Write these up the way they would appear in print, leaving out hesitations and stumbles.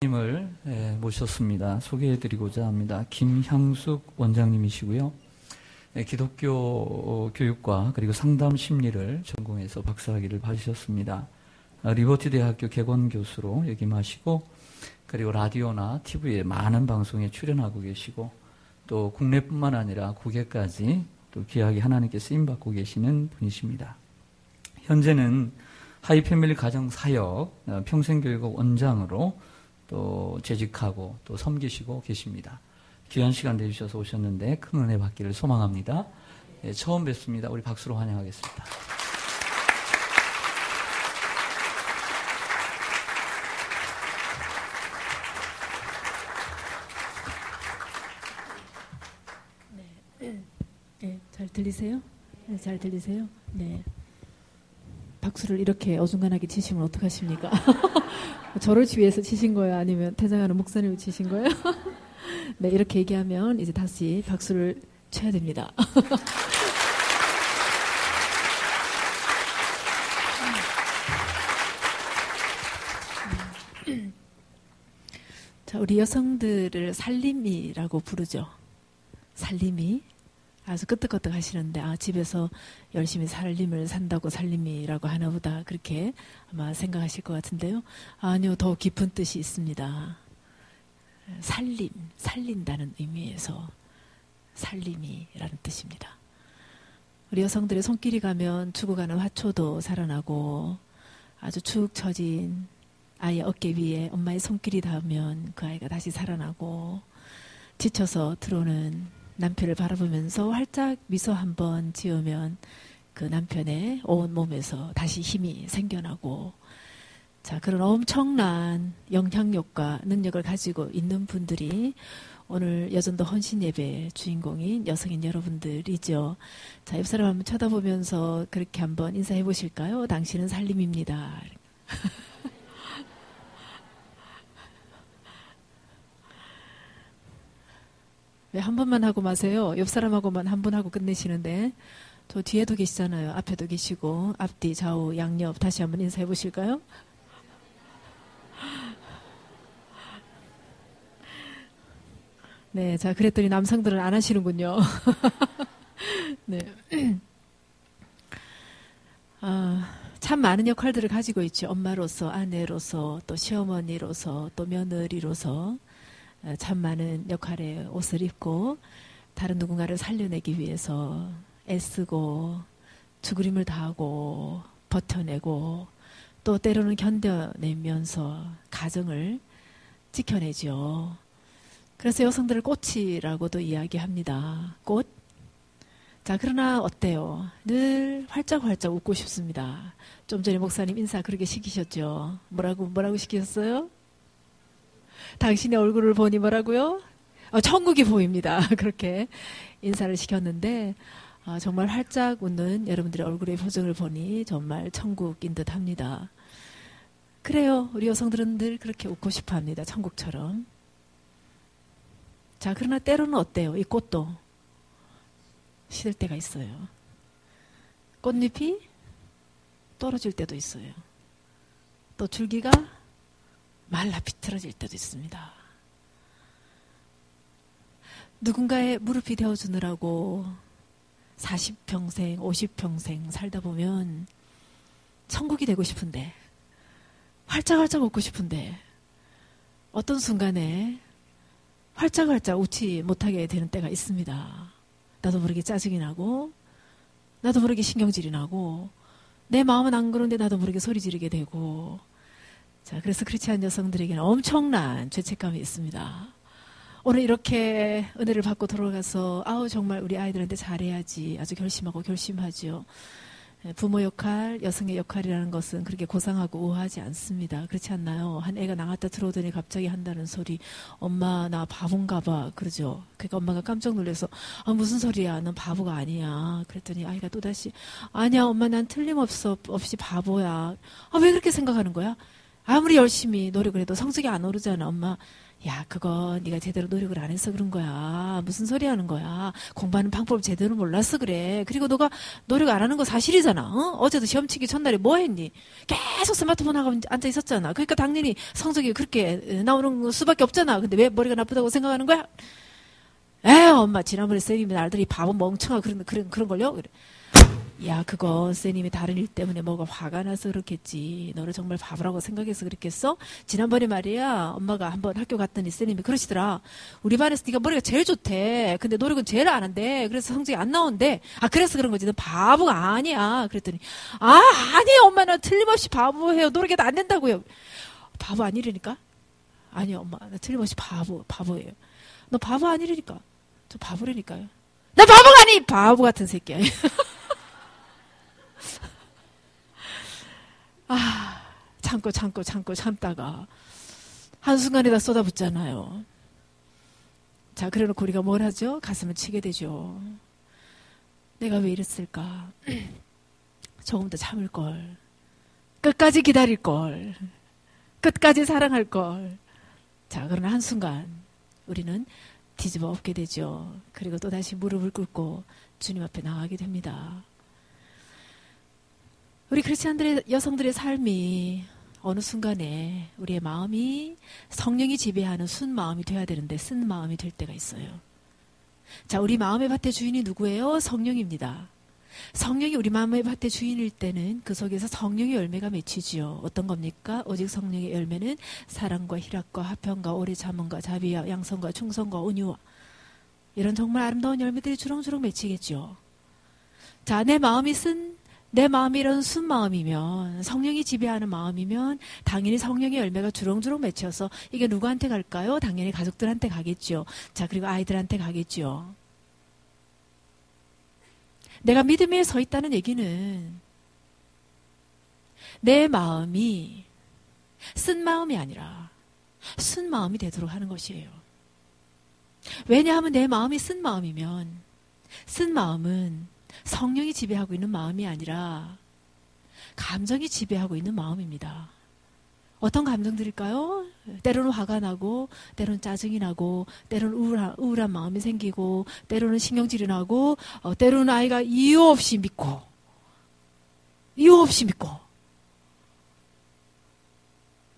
님을 모셨습니다. 소개해드리고자 합니다. 김향숙 원장님이시고요. 기독교 교육과 그리고 상담 심리를 전공해서 박사학위를 받으셨습니다. 리버티 대학교 개건 교수로 역임하시고 그리고 라디오나 TV에 많은 방송에 출연하고 계시고 또 국내뿐만 아니라 국외까지 또 귀하게 하나님께 쓰임받고 계시는 분이십니다. 현재는 하이패밀리 가정사역 평생교육학 원장으로 또 재직하고 또 섬기시고 계십니다. 귀한 시간 내주셔서 오셨는데 큰 은혜 받기를 소망합니다. 네, 처음 뵙습니다. 우리 박수로 환영하겠습니다. 네, 잘 들리세요? 네, 잘 들리세요? 네. 박수를 이렇게 어중간하게 치시면 어떡하십니까? 저를 위해서 치신 거예요? 아니면 퇴장하는 목사님을 치신 거예요? 네, 이렇게 얘기하면 이제 다시 박수를 쳐야 됩니다. 자, 우리 여성들을 살림이라고 부르죠. 살림이. 아주 끄떡끄떡 하시는데 집에서 열심히 살림을 산다고 살림이라고 하나보다 그렇게 아마 생각하실 것 같은데요. 아니요, 더 깊은 뜻이 있습니다. 살림, 살린다는 의미에서 살림이라는 뜻입니다. 우리 여성들의 손길이 가면 죽어가는 화초도 살아나고 아주 축 처진 아이의 어깨 위에 엄마의 손길이 닿으면 그 아이가 다시 살아나고 지쳐서 들어오는 남편을 바라보면서 활짝 미소 한번 지으면 그 남편의 온 몸에서 다시 힘이 생겨나고, 자, 그런 엄청난 영향력과 능력을 가지고 있는 분들이 오늘 여전도 헌신 예배 주인공인 여성인 여러분들이죠. 자, 옆 사람 한번 쳐다보면서 그렇게 한번 인사해 보실까요? 당신은 살림입니다. 왜 한 번만 하고 마세요? 옆 사람하고만 한 번 하고 끝내시는데. 저 뒤에도 계시잖아요. 앞에도 계시고 앞뒤 좌우 양옆 다시 한번 인사해 보실까요? 네, 자, 그랬더니 남성들은 안 하시는군요. 네. 참 많은 역할들을 가지고 있죠. 엄마로서, 아내로서, 또 시어머니로서, 또 며느리로서 참 많은 역할의 옷을 입고 다른 누군가를 살려내기 위해서 애쓰고 죽으림을 다하고 버텨내고 또 때로는 견뎌내면서 가정을 지켜내죠. 그래서 여성들을 꽃이라고도 이야기합니다. 꽃. 자, 그러나 어때요? 늘 활짝활짝 웃고 싶습니다. 좀 전에 목사님 인사 그렇게 시키셨죠? 뭐라고 시키셨어요? 당신의 얼굴을 보니 뭐라고요? 천국이 보입니다. 그렇게 인사를 시켰는데 정말 활짝 웃는 여러분들의 얼굴의 표정을 보니 정말 천국인 듯 합니다. 그래요. 우리 여성들은 늘 그렇게 웃고 싶어 합니다. 천국처럼. 자, 그러나 때로는 어때요? 이 꽃도 시들 때가 있어요. 꽃잎이 떨어질 때도 있어요. 또 줄기가 말라 비틀어질 때도 있습니다. 누군가의 무릎이 되어주느라고 40평생, 50평생 살다 보면 천국이 되고 싶은데, 활짝활짝 웃고 싶은데 어떤 순간에 활짝활짝 웃지 못하게 되는 때가 있습니다. 나도 모르게 짜증이 나고 나도 모르게 신경질이 나고 내 마음은 안 그런데 나도 모르게 소리 지르게 되고, 자, 그래서 크리스찬 여성들에게는 엄청난 죄책감이 있습니다. 오늘 이렇게 은혜를 받고 돌아가서 정말 우리 아이들한테 잘해야지 아주 결심하고 결심하죠. 부모 역할, 여성의 역할이라는 것은 그렇게 고상하고 우아하지 않습니다. 그렇지 않나요? 한 애가 나갔다 들어오더니 갑자기 한다는 소리, 엄마 나 바본가 봐, 그러죠. 그러니까 엄마가 깜짝 놀라서 무슨 소리야, 넌 바보가 아니야. 그랬더니 아이가 또다시 아니야 엄마 난 틀림없이 바보야. 왜 그렇게 생각하는 거야? 아무리 열심히 노력을 해도 성적이 안 오르잖아. 엄마, 야, 그거 네가 제대로 노력을 안 해서 그런 거야. 무슨 소리 하는 거야. 공부하는 방법을 제대로 몰라서 그래. 그리고 너가 노력 안 하는 거 사실이잖아. 어제도 시험 치기 전날에 뭐 했니? 계속 스마트폰 하고 앉아 있었잖아. 그러니까 당연히 성적이 그렇게 나오는 수밖에 없잖아. 근데 왜 머리가 나쁘다고 생각하는 거야? 에휴, 엄마, 지난번에 쌤님이 날들이 바보 멍청아 그런 걸요? 그래. 야, 그거 쌤님이 다른 일 때문에 뭐가 화가 나서 그렇겠지. 너를 정말 바보라고 생각해서 그랬겠어? 지난번에 말이야, 엄마가 한번 학교 갔더니 쌤님이 그러시더라. 우리 반에서 네가 머리가 제일 좋대. 근데 노력은 제일 안 한대. 그래서 성적이 안 나온대. 아, 그래서 그런 거지. 너 바보가 아니야. 그랬더니, 아니에요. 엄마, 나 틀림없이 바보예요. 노력해도 안 된다고요. 바보 아니라니까? 아니요, 엄마. 나 틀림없이 바보예요. 너 바보 아니라니까? 저 바보라니까요. 나 바보가 아니! 바보 같은 새끼야. 참다가 한순간에 다 쏟아붓잖아요. 자, 그래놓고 우리가 뭘 하죠? 가슴을 치게 되죠. 내가 왜 이랬을까? 조금 더 참을걸. 끝까지 기다릴걸. 끝까지 사랑할걸. 자, 그러나 한순간 우리는 뒤집어 엎게 되죠. 그리고 또다시 무릎을 꿇고 주님 앞에 나가게 됩니다. 우리 크리스찬들의 여성들의 삶이 어느 순간에 우리의 마음이 성령이 지배하는 순 마음이 돼야 되는데 쓴 마음이 될 때가 있어요. 자, 우리 마음의 밭의 주인이 누구예요? 성령입니다. 성령이 우리 마음의 밭의 주인일 때는 그 속에서 성령의 열매가 맺히지요. 어떤 겁니까? 오직 성령의 열매는 사랑과 희락과 화평과 오래 참음과 자비와 양선과 충성과 온유와 이런 정말 아름다운 열매들이 주렁주렁 맺히겠죠. 자, 내 마음이 이런 순 마음이면, 성령이 지배하는 마음이면 당연히 성령의 열매가 주렁주렁 맺혀서 이게 누구한테 갈까요? 당연히 가족들한테 가겠죠. 자, 그리고 아이들한테 가겠죠. 내가 믿음에 서 있다는 얘기는 내 마음이 쓴 마음이 아니라 순 마음이 되도록 하는 것이에요. 왜냐하면 내 마음이 쓴 마음이면 쓴 마음은 성령이 지배하고 있는 마음이 아니라 감정이 지배하고 있는 마음입니다. 어떤 감정들일까요? 때로는 화가 나고, 때로는 짜증이 나고, 때로는 우울한 마음이 생기고, 때로는 신경질이 나고, 때로는 아이가 이유 없이 믿고,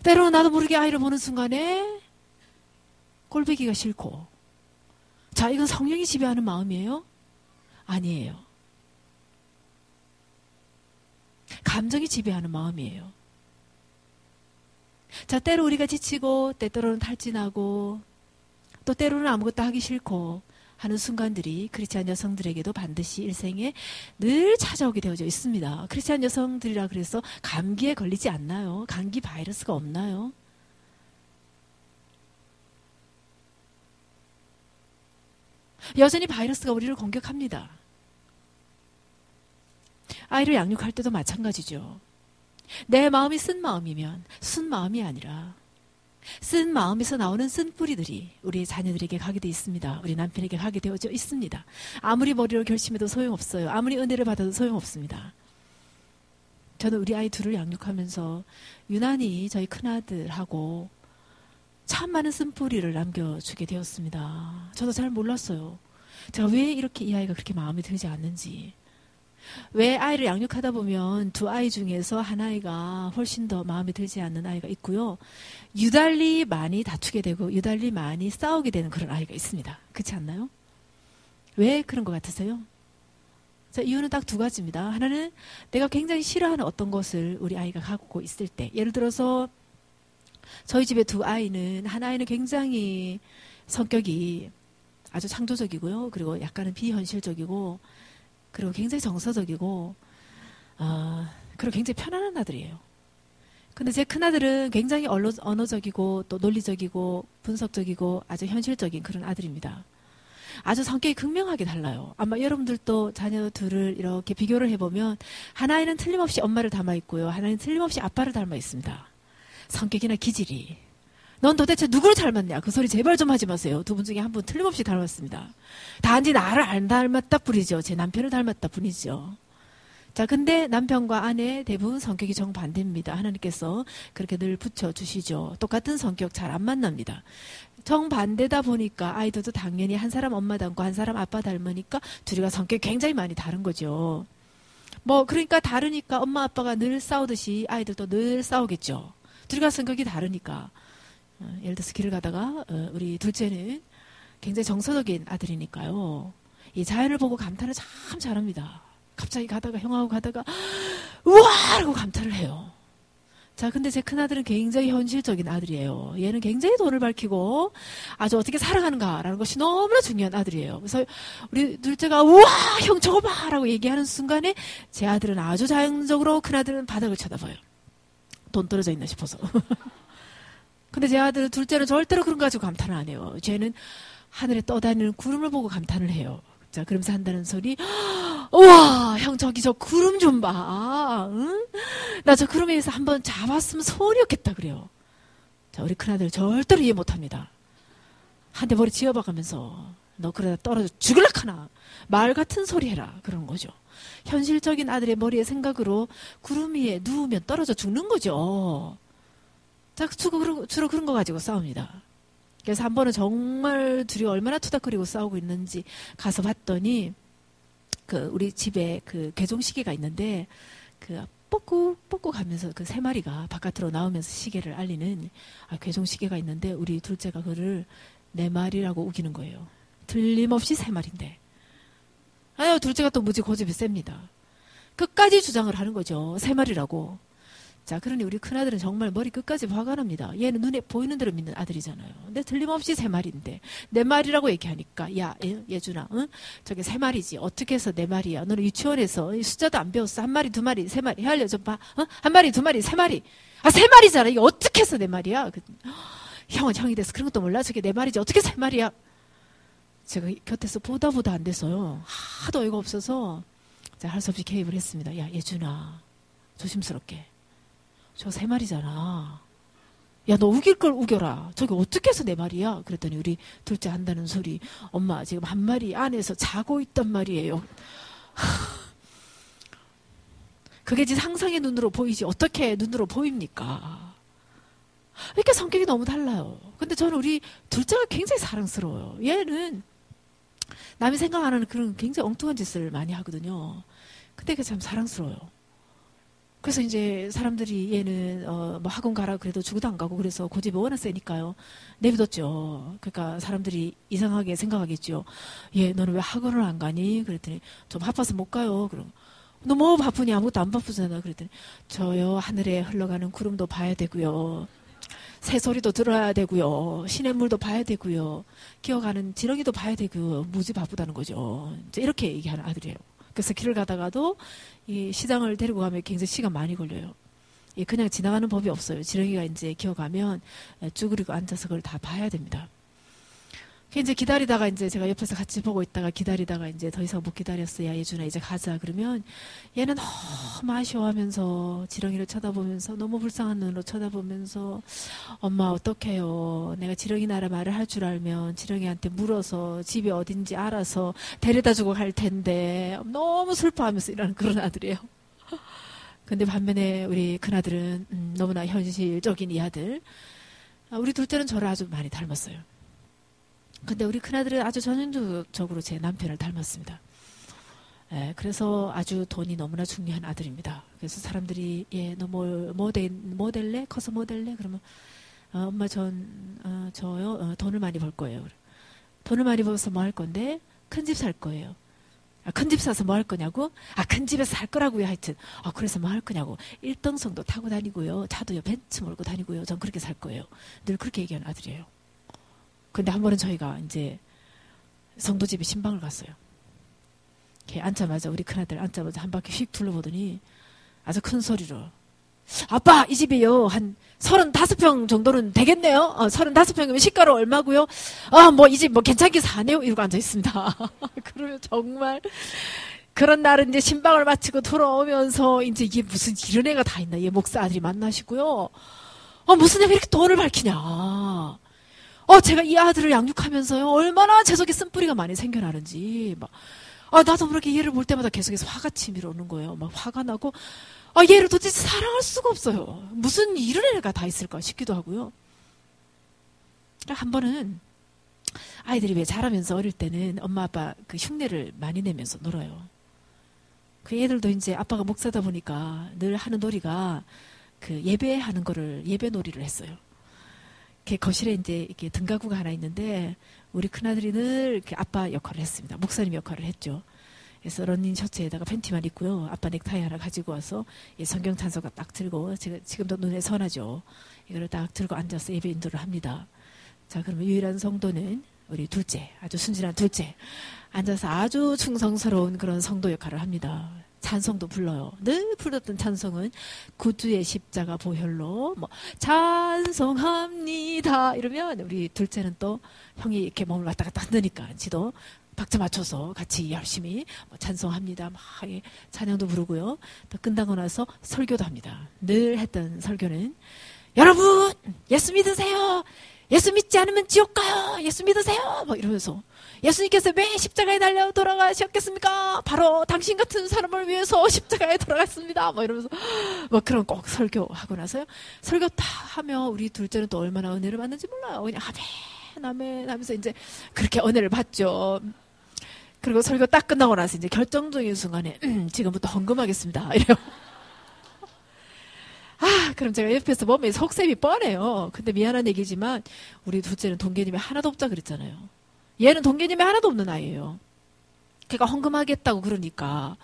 때로는 나도 모르게 아이를 보는 순간에 꼴보기가 싫고. 자, 이건 성령이 지배하는 마음이에요? 아니에요. 감정이 지배하는 마음이에요. 자, 때로 우리가 지치고, 때로는 탈진하고, 또 때로는 아무것도 하기 싫고 하는 순간들이 크리스찬 여성들에게도 반드시 일생에 늘 찾아오게 되어져 있습니다. 크리스찬 여성들이라 그래서 감기에 걸리지 않나요? 감기 바이러스가 없나요? 여전히 바이러스가 우리를 공격합니다. 아이를 양육할 때도 마찬가지죠. 내 마음이 쓴 마음이면 순 마음이 아니라 쓴 마음에서 나오는 쓴 뿌리들이 우리의 자녀들에게 가게 돼 있습니다. 우리 남편에게 가게 되어져 있습니다. 아무리 머리로 결심해도 소용없어요. 아무리 은혜를 받아도 소용없습니다. 저는 우리 아이 둘을 양육하면서 유난히 저희 큰아들하고 참 많은 쓴뿌리를 남겨주게 되었습니다. 저도 잘 몰랐어요. 제가 왜 이렇게 이 아이가 그렇게 마음에 들지 않는지. 왜 아이를 양육하다 보면 두 아이 중에서 한 아이가 훨씬 더 마음에 들지 않는 아이가 있고요. 유달리 많이 다투게 되고 유달리 많이 싸우게 되는 그런 아이가 있습니다. 그렇지 않나요? 왜 그런 것 같으세요? 자, 이유는 딱 두 가지입니다. 하나는 내가 굉장히 싫어하는 어떤 것을 우리 아이가 갖고 있을 때, 예를 들어서 저희 집에 두 아이는, 한 아이는 굉장히 성격이 아주 창조적이고요. 그리고 약간은 비현실적이고, 그리고 굉장히 정서적이고, 그리고 굉장히 편안한 아들이에요. 근데 제 큰아들은 굉장히 언어적이고, 또 논리적이고, 분석적이고, 아주 현실적인 그런 아들입니다. 아주 성격이 극명하게 달라요. 아마 여러분들도 자녀 둘을 이렇게 비교를 해보면, 하나는 틀림없이 엄마를 닮아 있고요. 하나는 틀림없이 아빠를 닮아 있습니다. 성격이나 기질이. 넌 도대체 누구를 닮았냐? 그 소리 제발 좀 하지 마세요. 두 분 중에 한 분 틀림없이 닮았습니다. 단지 나를 안 닮았다 뿐이죠. 제 남편을 닮았다 뿐이죠. 자, 근데 남편과 아내 대부분 성격이 정반대입니다. 하나님께서 그렇게 늘 붙여주시죠. 똑같은 성격 잘 안 만납니다. 정반대다 보니까 아이들도 당연히 한 사람 엄마 닮고 한 사람 아빠 닮으니까 둘이가 성격이 굉장히 많이 다른 거죠. 뭐 그러니까 다르니까 엄마 아빠가 늘 싸우듯이 아이들도 늘 싸우겠죠. 둘이가 성격이 다르니까. 예를 들어서 길을 가다가 우리 둘째는 굉장히 정서적인 아들이니까요. 이 자연을 보고 감탄을 참 잘합니다. 갑자기 가다가 형하고 가다가 우와! 하고 감탄을 해요. 자, 근데 제 큰아들은 굉장히 현실적인 아들이에요. 얘는 굉장히 돈을 밝히고 아주 어떻게 살아가는가라는 것이 너무나 중요한 아들이에요. 그래서 우리 둘째가 우와! 형 저거 봐! 라고 얘기하는 순간에 제 아들은 아주 자연적으로 큰아들은 바닥을 쳐다봐요. 돈 떨어져 있나 싶어서. 근데 제 아들 둘째는 절대로 그런 거 가지고 감탄을 안 해요. 쟤는 하늘에 떠다니는 구름을 보고 감탄을 해요. 자, 그러면서 한다는 소리, 우와, 형 저기 저 구름 좀 봐. 응? 나 저 구름에 의해서 한번 잡았으면 소원이었겠다 그래요. 자, 우리 큰아들 절대로 이해 못합니다. 한 대 머리 지어봐가면서 너 그러다 떨어져 죽을라카나 말 같은 소리 해라 그런 거죠. 현실적인 아들의 머리의 생각으로 구름 위에 누우면 떨어져 죽는 거죠. 자, 주로 그런 거 가지고 싸웁니다. 그래서 한 번은 정말 둘이 얼마나 투닥거리고 싸우고 있는지 가서 봤더니 그 우리 집에 그 개종시계가 있는데 그 뻑꾹 하면서 그 세 마리가 바깥으로 나오면서 시계를 알리는 개종시계가 있는데 우리 둘째가 그를 네 마리라고 우기는 거예요. 틀림없이 세 마리인데. 아유, 둘째가 또 무지 고집이 셉니다. 끝까지 주장을 하는 거죠. 세 마리라고. 자, 그러니 우리 큰아들은 정말 머리 끝까지 화가 납니다. 얘는 눈에 보이는 대로 믿는 아들이잖아요. 근데 틀림없이 세 마리인데 네 마리라고 얘기하니까 야, 예준아, 응? 저게 세 마리지. 어떻게 해서 네 마리야? 너는 유치원에서 숫자도 안 배웠어. 한 마리, 두 마리, 세 마리. 헤알려 좀 봐. 어? 한 마리, 두 마리, 세 마리. 아, 세 마리잖아. 이게 어떻게 해서 네 마리야? 형은 형이 돼서 그런 것도 몰라. 저게 네 마리지. 어떻게 세 마리야? 제가 곁에서 보다 안 돼서요. 하도 어이가 없어서 할 수 없이 개입을 했습니다. 야, 예준아, 조심스럽게. 저 세 마리잖아. 야, 너 우길 걸 우겨라. 저게 어떻게 해서 네 마리야? 그랬더니 우리 둘째 한다는 소리. 엄마, 지금 한 마리 안에서 자고 있단 말이에요. 그게 지금 상상의 눈으로 보이지. 어떻게 눈으로 보입니까? 이렇게 성격이 너무 달라요. 근데 저는 우리 둘째가 굉장히 사랑스러워요. 얘는 남이 생각 안 하는 그런 굉장히 엉뚱한 짓을 많이 하거든요. 근데 그게 참 사랑스러워요. 그래서 이제 사람들이 얘는 뭐 학원 가라 그래도 죽어도 안 가고 그래서 고집이 워낙 세니까요. 내비뒀죠. 그러니까 사람들이 이상하게 생각하겠죠. 얘 너는 왜 학원을 안 가니? 그랬더니 좀 바빠서 못 가요. 그럼 너 뭐 바쁘니? 아무것도 안 바쁘잖아. 그랬더니 저요 하늘에 흘러가는 구름도 봐야 되고요. 새소리도 들어야 되고요. 시냇물도 봐야 되고요. 기어가는 지렁이도 봐야 되고요. 무지 바쁘다는 거죠. 이제 이렇게 얘기하는 아들이에요. 그래서 길을 가다가도 이 시장을 데리고 가면 굉장히 시간 많이 걸려요. 그냥 지나가는 법이 없어요. 지렁이가 이제 기어가면 쭈그리고 앉아서 그걸 다 봐야 됩니다. 이제 기다리다가 이제 제가 옆에서 같이 보고 있다가 기다리다가 이제 더 이상 못 기다렸어. 야, 예준아, 이제 가자. 그러면 얘는 너무 아쉬워하면서 지렁이를 쳐다보면서 너무 불쌍한 눈으로 쳐다보면서 엄마 어떡해요. 내가 지렁이 나라 말을 할 줄 알면 지렁이한테 물어서 집이 어딘지 알아서 데려다 주고 갈 텐데 너무 슬퍼하면서 이러는 그런 아들이에요. 근데 반면에 우리 큰아들은 너무나 현실적인 이 아들. 우리 둘째는 저를 아주 많이 닮았어요. 근데 우리 큰아들은 아주 전형적으로 제 남편을 닮았습니다. 그래서 아주 돈이 너무나 중요한 아들입니다. 그래서 사람들이 너 뭐 될래? 커서 뭐 될래? 그러면 엄마 저요 돈을 많이 벌 거예요. 돈을 많이 벌어서 뭐 할 건데? 큰 집 살 거예요. 큰 집 사서 뭐 할 거냐고? 큰 집에서 살 거라고요. 하여튼 그래서 뭐 할 거냐고? 1등석도 타고 다니고요. 차도요 벤츠 몰고 다니고요. 전 그렇게 살 거예요. 늘 그렇게 얘기하는 아들이에요. 근데 한 번은 저희가 이제 성도집에 신방을 갔어요. 앉자마자 우리 큰아들 앉자마자 한 바퀴 휙 둘러보더니 아주 큰 소리로 아빠 이 집이요 한 35평 정도는 되겠네요. 35평이면 시가로 얼마고요? 뭐 이 집 뭐 괜찮게 사네요. 이러고 앉아있습니다. 그러면 정말 그런 날은 이제 신방을 마치고 돌아오면서 이제 이게 무슨 이런 애가 다 있나. 얘 목사 아들이 만나시고요. 무슨 애가 이렇게 돈을 밝히냐. 제가 이 아들을 양육하면서요, 얼마나 제 속에 쓴뿌리가 많이 생겨나는지, 나도 모르게 얘를 볼 때마다 계속해서 화가 치밀어 오는 거예요. 막 화가 나고, 얘를 도대체 사랑할 수가 없어요. 무슨 이런 애가 다 있을까 싶기도 하고요. 한 번은 아이들이 왜 자라면서 어릴 때는 엄마 아빠 그 흉내를 많이 내면서 놀아요. 그 애들도 이제 아빠가 목사다 보니까 늘 하는 놀이가 그 예배하는 거를 예배 놀이를 했어요. 그 거실에 이제 이렇게 등가구가 하나 있는데 우리 큰아들이 늘 이렇게 아빠 역할을 했습니다. 목사님 역할을 했죠. 그래서 러닝 셔츠에다가 팬티만 입고요. 아빠 넥타이 하나 가지고 와서 성경 찬송가 딱 들고 지금도 눈에 선하죠. 이거를 딱 들고 앉아서 예배 인도를 합니다. 자, 그러면 유일한 성도는 우리 둘째, 아주 순진한 둘째. 앉아서 아주 충성스러운 그런 성도 역할을 합니다. 찬송도 불러요. 늘 불렀던 찬송은 구주의 십자가 보혈로 찬송합니다 이러면 우리 둘째는 또 형이 이렇게 몸을 왔다 갔다 한다니까 지도 박자 맞춰서 같이 열심히 찬송합니다. 막 찬양도 부르고요. 또 끝나고 나서 설교도 합니다. 늘 했던 설교는 여러분 예수 믿으세요. 예수 믿지 않으면 지옥 가요. 예수 믿으세요. 이러면서 예수님께서 왜 십자가에 달려 돌아가셨겠습니까? 바로 당신 같은 사람을 위해서 십자가에 돌아갔습니다. 이러면서 그런 꼭 설교하고 나서요. 설교 다 하면 우리 둘째는 또 얼마나 은혜를 받는지 몰라요. 그냥 아멘 하면서 이제 그렇게 은혜를 받죠. 그리고 설교 딱 끝나고 나서 이제 결정적인 순간에 지금부터 헌금하겠습니다. 이래요. 그럼 제가 옆에서 보면 속셈이 뻔해요. 근데 미안한 얘기지만 우리 둘째는 돈 개념이 하나도 없다 그랬잖아요. 얘는 돈 개념이 하나도 없는 아이예요. 걔가 헌금하겠다고 그러니까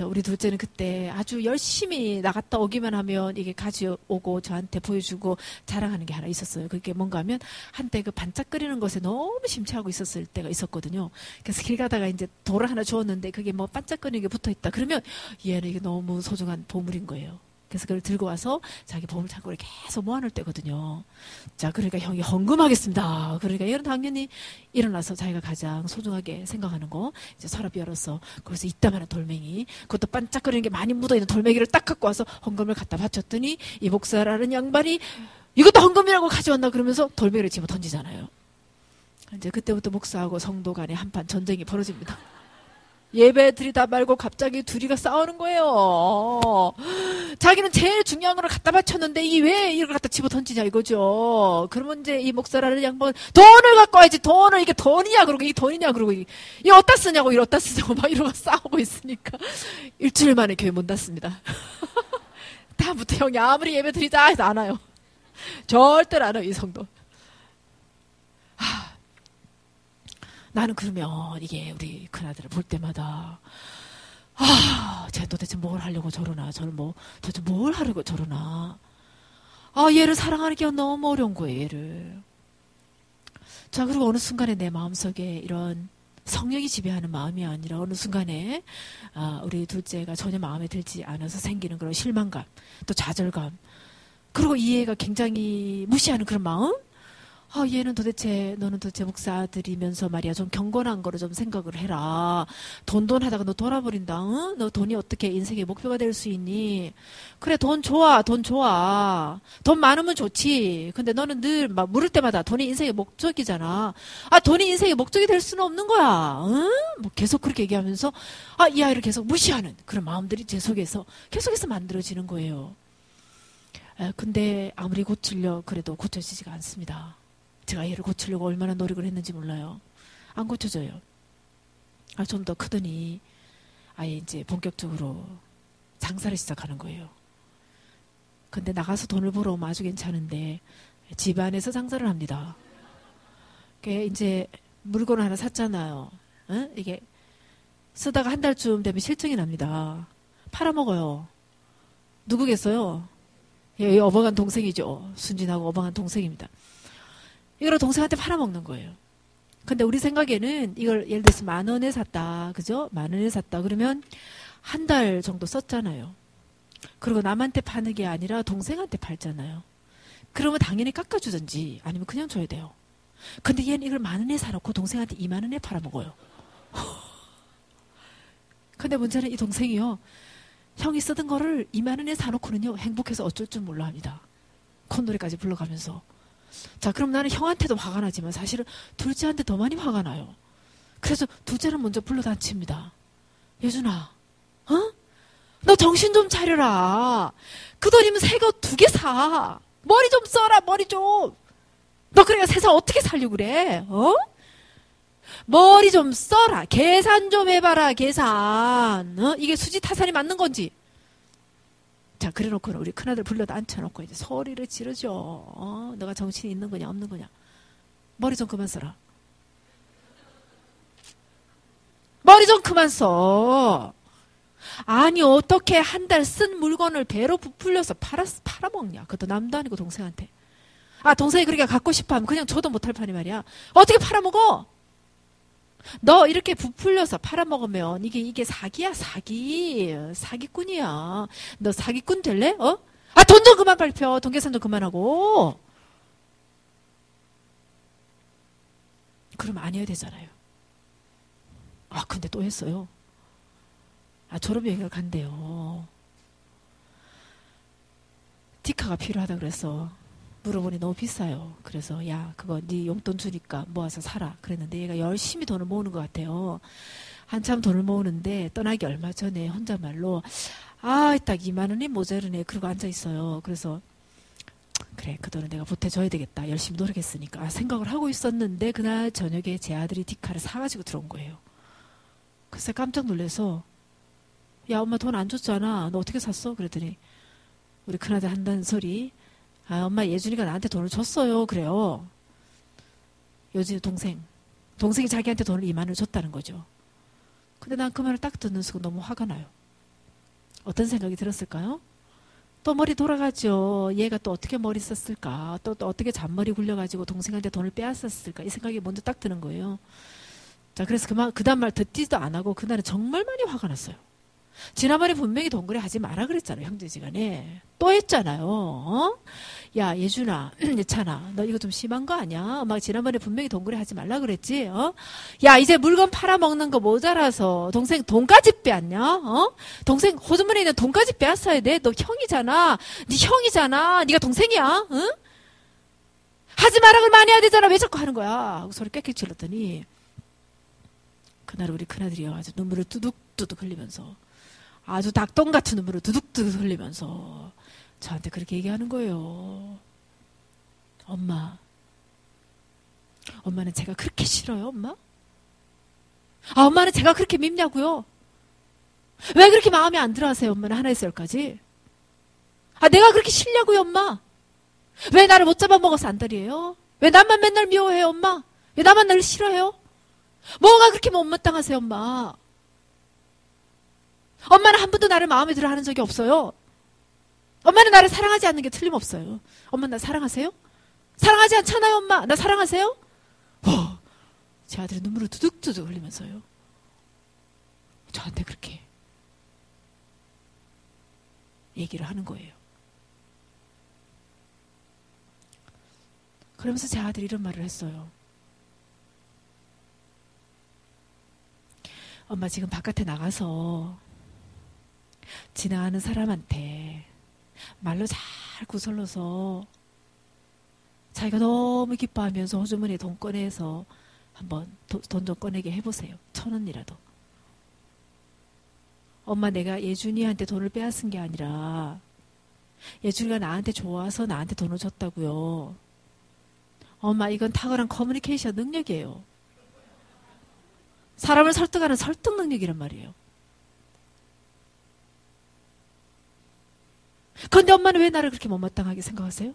우리 둘째는 그때 아주 열심히 나갔다 오기만 하면 이게 가져오고 저한테 보여주고 자랑하는 게 하나 있었어요. 그게 뭔가 하면 한때 그 반짝거리는 것에 너무 심취하고 있었을 때가 있었거든요. 그래서 길 가다가 이제 돌을 하나 주었는데 그게 반짝거리는 게 붙어 있다. 그러면 얘는 이게 너무 소중한 보물인 거예요. 그래서 그걸 들고 와서 자기 보물창고에 계속 모아놓을 때거든요. 자, 그러니까 형이 헌금하겠습니다. 그러니까 얘는 당연히 일어나서 자기가 가장 소중하게 생각하는 거 이제 서랍 열어서 거기서 이따만한 돌멩이, 그것도 반짝거리는 게 많이 묻어있는 돌멩이를 딱 갖고 와서 헌금을 갖다 바쳤더니 이 목사라는 양반이 이것도 헌금이라고 가져왔나 그러면서 돌멩이를 집어 던지잖아요. 이제 그때부터 목사하고 성도 간에 한판 전쟁이 벌어집니다. 예배 드리다 말고 갑자기 둘이가 싸우는 거예요. 자기는 제일 중요한 걸 갖다 바쳤는데 이 왜 이걸 갖다 집어 던지냐 이거죠. 그러면 이제 이 목사라는 양반은 돈을 갖고 와야지. 돈을 이게 돈이냐 그러고 이게 돈이냐 그러고 이게 어디다 쓰냐고 이거 어디다 쓰냐고 막 이러고 싸우고 있으니까 일주일 만에 교회 문 닫습니다. 다음부터 형이 아무리 예배 드리자 해서 안 와요. 절대로 안 와요 이 성도. 나는 그러면 이게 우리 큰아들을 볼 때마다 쟤 도대체 뭘 하려고 저러나 저는 도대체 뭘 하려고 저러나 얘를 사랑하는 게 너무 어려운 거예요 얘를. 자, 그리고 어느 순간에 내 마음속에 이런 성령이 지배하는 마음이 아니라 어느 순간에 우리 둘째가 전혀 마음에 들지 않아서 생기는 그런 실망감 또 좌절감 그리고 이 애가 굉장히 무시하는 그런 마음. 너는 도대체 목사들이면서 말이야 좀 경건한 거로 좀 생각을 해라. 돈 하다가 너 돌아버린다. 응? 너 돈이 어떻게 인생의 목표가 될 수 있니? 그래 돈 좋아. 돈 많으면 좋지. 근데 너는 늘 막 물을 때마다 돈이 인생의 목적이잖아. 돈이 인생의 목적이 될 수는 없는 거야. 응? 계속 그렇게 얘기하면서 이 아이를 계속 무시하는 그런 마음들이 제 속에서 계속해서 만들어지는 거예요. 근데 아무리 그래도 고쳐지지가 않습니다. 제가 얘를 고치려고 얼마나 노력을 했는지 몰라요. 안 고쳐져요. 좀 더 크더니 아예 이제 본격적으로 장사를 시작하는 거예요. 근데 나가서 돈을 벌어 오면 아주 괜찮은데 집 안에서 장사를 합니다. 그게 이제 물건을 하나 샀잖아요. 응? 이게 쓰다가 한 달쯤 되면 실증이 납니다. 팔아먹어요. 누구겠어요? 예, 어벙한 동생이죠. 순진하고 어벙한 동생입니다. 이걸 동생한테 팔아먹는 거예요. 근데 우리 생각에는 이걸 예를 들어서 10,000원에 샀다. 그죠? 10,000원에 샀다. 그러면 한 달 정도 썼잖아요. 그리고 남한테 파는 게 아니라 동생한테 팔잖아요. 그러면 당연히 깎아주든지 아니면 그냥 줘야 돼요. 근데 얘는 이걸 10,000원에 사놓고 동생한테 20,000원에 팔아먹어요. 근데 문제는 이 동생이요. 형이 쓰던 거를 20,000원에 사놓고는요. 행복해서 어쩔 줄 몰라 합니다. 콧노래까지 불러가면서. 자, 그럼 나는 형한테도 화가 나지만 사실은 둘째한테 더 많이 화가 나요. 그래서 둘째는 먼저 불러다칩니다. 예준아, 너 정신 좀 차려라. 그 돈이면 새 옷 2개 사. 머리 좀 써라, 머리 좀. 너 그래야 세상 어떻게 살려고 그래? 머리 좀 써라. 계산 좀 해봐라, 계산. 이게 수지 타산이 맞는 건지. 자, 그래 놓고는 우리 큰아들 불러다 앉혀놓고 이제 소리를 지르죠. 너가 정신이 있는 거냐, 없는 거냐. 머리 좀 그만 써라. 머리 좀 그만 써. 아니, 어떻게 한 달 쓴 물건을 배로 부풀려서 팔아먹냐. 그것도 남도 아니고 동생한테. 동생이 그렇게 갖고 싶어 하면 그냥 줘도 못할 판이 말이야. 어떻게 팔아먹어? 너 이렇게 부풀려서 팔아먹으면 이게 사기야, 사기. 사기꾼이야. 너 사기꾼 될래? 돈 좀 그만 발표. 돈 계산 좀 그만하고. 그럼 안 해야 되잖아요. 근데 또 했어요. 졸업여행을 간대요. 디카가 필요하다 그래서 물어보니 너무 비싸요. 그래서 야, 그거 네 용돈 주니까 모아서 사라 그랬는데 얘가 열심히 돈을 모으는 것 같아요. 한참 돈을 모으는데 떠나기 얼마 전에 혼잣말로 딱 2만 원이 모자르네 그러고 앉아있어요. 그래서 그래, 그 돈은 내가 보태줘야 되겠다. 열심히 노력했으니까 생각을 하고 있었는데 그날 저녁에 제 아들이 디카를 사가지고 들어온 거예요. 그래서 깜짝 놀라서 야, 엄마 돈 안 줬잖아. 너 어떻게 샀어? 그랬더니 우리 큰아들 한다는 소리. 엄마 예준이가 나한테 돈을 줬어요. 그래요. 요즘 동생이 자기한테 돈을 2만 원을 줬다는 거죠. 근데 난 그 말을 딱 듣는 순간 너무 화가 나요. 어떤 생각이 들었을까요? 또 머리 돌아가죠. 얘가 또 어떻게 머리 썼을까? 또 어떻게 잔머리 굴려가지고 동생한테 돈을 빼앗았을까? 이 생각이 먼저 딱 드는 거예요. 자, 그래서 그 다음 말 듣지도 안 하고 그날은 정말 많이 화가 났어요. 지난번에 분명히 동거래 하지 마라 그랬잖아요. 형제지간에. 또 했잖아요. 야, 예준아, 예찬아, 너 이거 좀 심한 거 아니야? 막 지난번에 분명히 동거래 하지 말라 그랬지? 야, 이제 물건 팔아먹는 거 모자라서 동생 돈까지 빼앗냐? 동생 호주머니에 있는 돈까지 빼앗아야 돼? 너 형이잖아. 네 형이잖아. 네가 동생이야. 응? 하지 마라 그러면 안 해야 되잖아. 왜 자꾸 하는 거야? 하고 소리 깨끗이 질렀더니 그날 우리 큰아들이요. 아주 눈물을 뚜둑뚜둑 흘리면서 아주 닭똥 같은 눈물을 두둑두둑 흘리면서 저한테 그렇게 얘기하는 거예요. 엄마는 제가 그렇게 싫어요, 엄마? 엄마는 제가 그렇게 밉냐고요? 왜 그렇게 마음에 안 들어 하세요, 엄마는 하나에서 열까지? 내가 그렇게 싫냐고요, 엄마? 왜 나를 못 잡아먹어서 안달이에요? 왜 나만 맨날 미워해요, 엄마? 왜 나만 날 싫어해요? 뭐가 그렇게 못마땅하세요, 엄마? 엄마는 한 번도 나를 마음에 들어 하는 적이 없어요. 엄마는 나를 사랑하지 않는 게 틀림없어요. 엄마 나 사랑하세요? 사랑하지 않잖아요, 엄마. 나 사랑하세요? 제 아들이 눈물을 두둑두둑 흘리면서요. 저한테 그렇게 얘기를 하는 거예요. 그러면서 제 아들이 이런 말을 했어요. 엄마 지금 바깥에 나가서 지나가는 사람한테 말로 잘 구슬러서 자기가 너무 기뻐하면서 호주머니에 돈 꺼내서 한번 돈 좀 꺼내게 해보세요. 1,000원이라도. 엄마 내가 예준이한테 돈을 빼앗은 게 아니라 예준이가 나한테 좋아서 나한테 돈을 줬다고요. 엄마 이건 탁월한 커뮤니케이션 능력이에요. 사람을 설득하는 설득 능력이란 말이에요. 그런데 엄마는 왜 나를 그렇게 못마땅하게 생각하세요?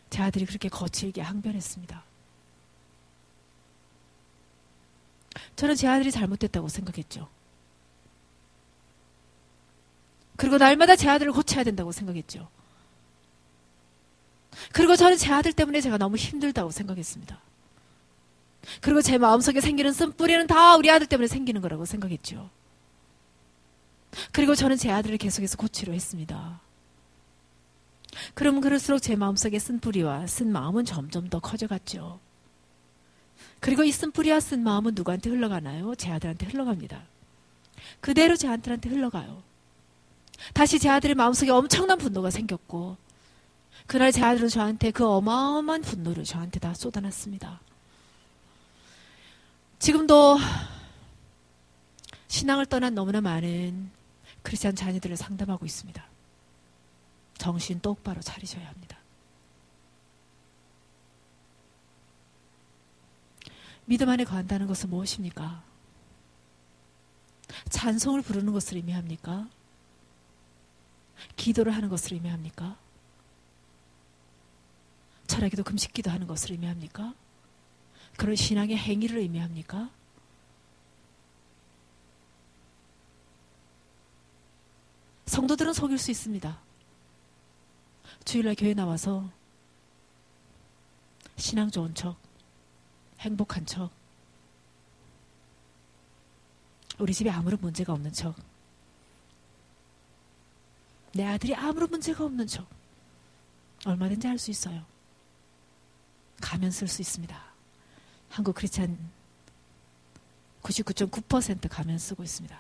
제 아들이 그렇게 거칠게 항변했습니다. 저는 제 아들이 잘못됐다고 생각했죠. 그리고 날마다 제 아들을 고쳐야 된다고 생각했죠. 그리고 저는 제 아들 때문에 제가 너무 힘들다고 생각했습니다. 그리고 제 마음속에 생기는 쓴뿌리는 다 우리 아들 때문에 생기는 거라고 생각했죠. 그리고 저는 제 아들을 계속해서 고치려 했습니다. 그러면 그럴수록 제 마음속에 쓴뿌리와 쓴 마음은 점점 더 커져갔죠. 그리고 이 쓴뿌리와 쓴 마음은 누구한테 흘러가나요? 제 아들한테 흘러갑니다. 그대로 제 아들한테 흘러가요. 다시 제 아들의 마음속에 엄청난 분노가 생겼고 그날 제 아들은 저한테 그 어마어마한 분노를 저한테 다 쏟아놨습니다. 지금도 신앙을 떠난 너무나 많은 크리스찬 자녀들을 상담하고 있습니다. 정신 똑바로 차리셔야 합니다. 믿음 안에 거한다는 것은 무엇입니까? 찬송을 부르는 것을 의미합니까? 기도를 하는 것을 의미합니까? 철학기도 금식기도 하는 것을 의미합니까? 그런 신앙의 행위를 의미합니까? 성도들은 속일 수 있습니다. 주일날 교회 나와서 신앙 좋은 척, 행복한 척, 우리 집에 아무런 문제가 없는 척, 내 아들이 아무런 문제가 없는 척 얼마든지 할 수 있어요. 가면 쓸 수 있습니다. 한국 크리스찬 99.9% 가면 쓰고 있습니다.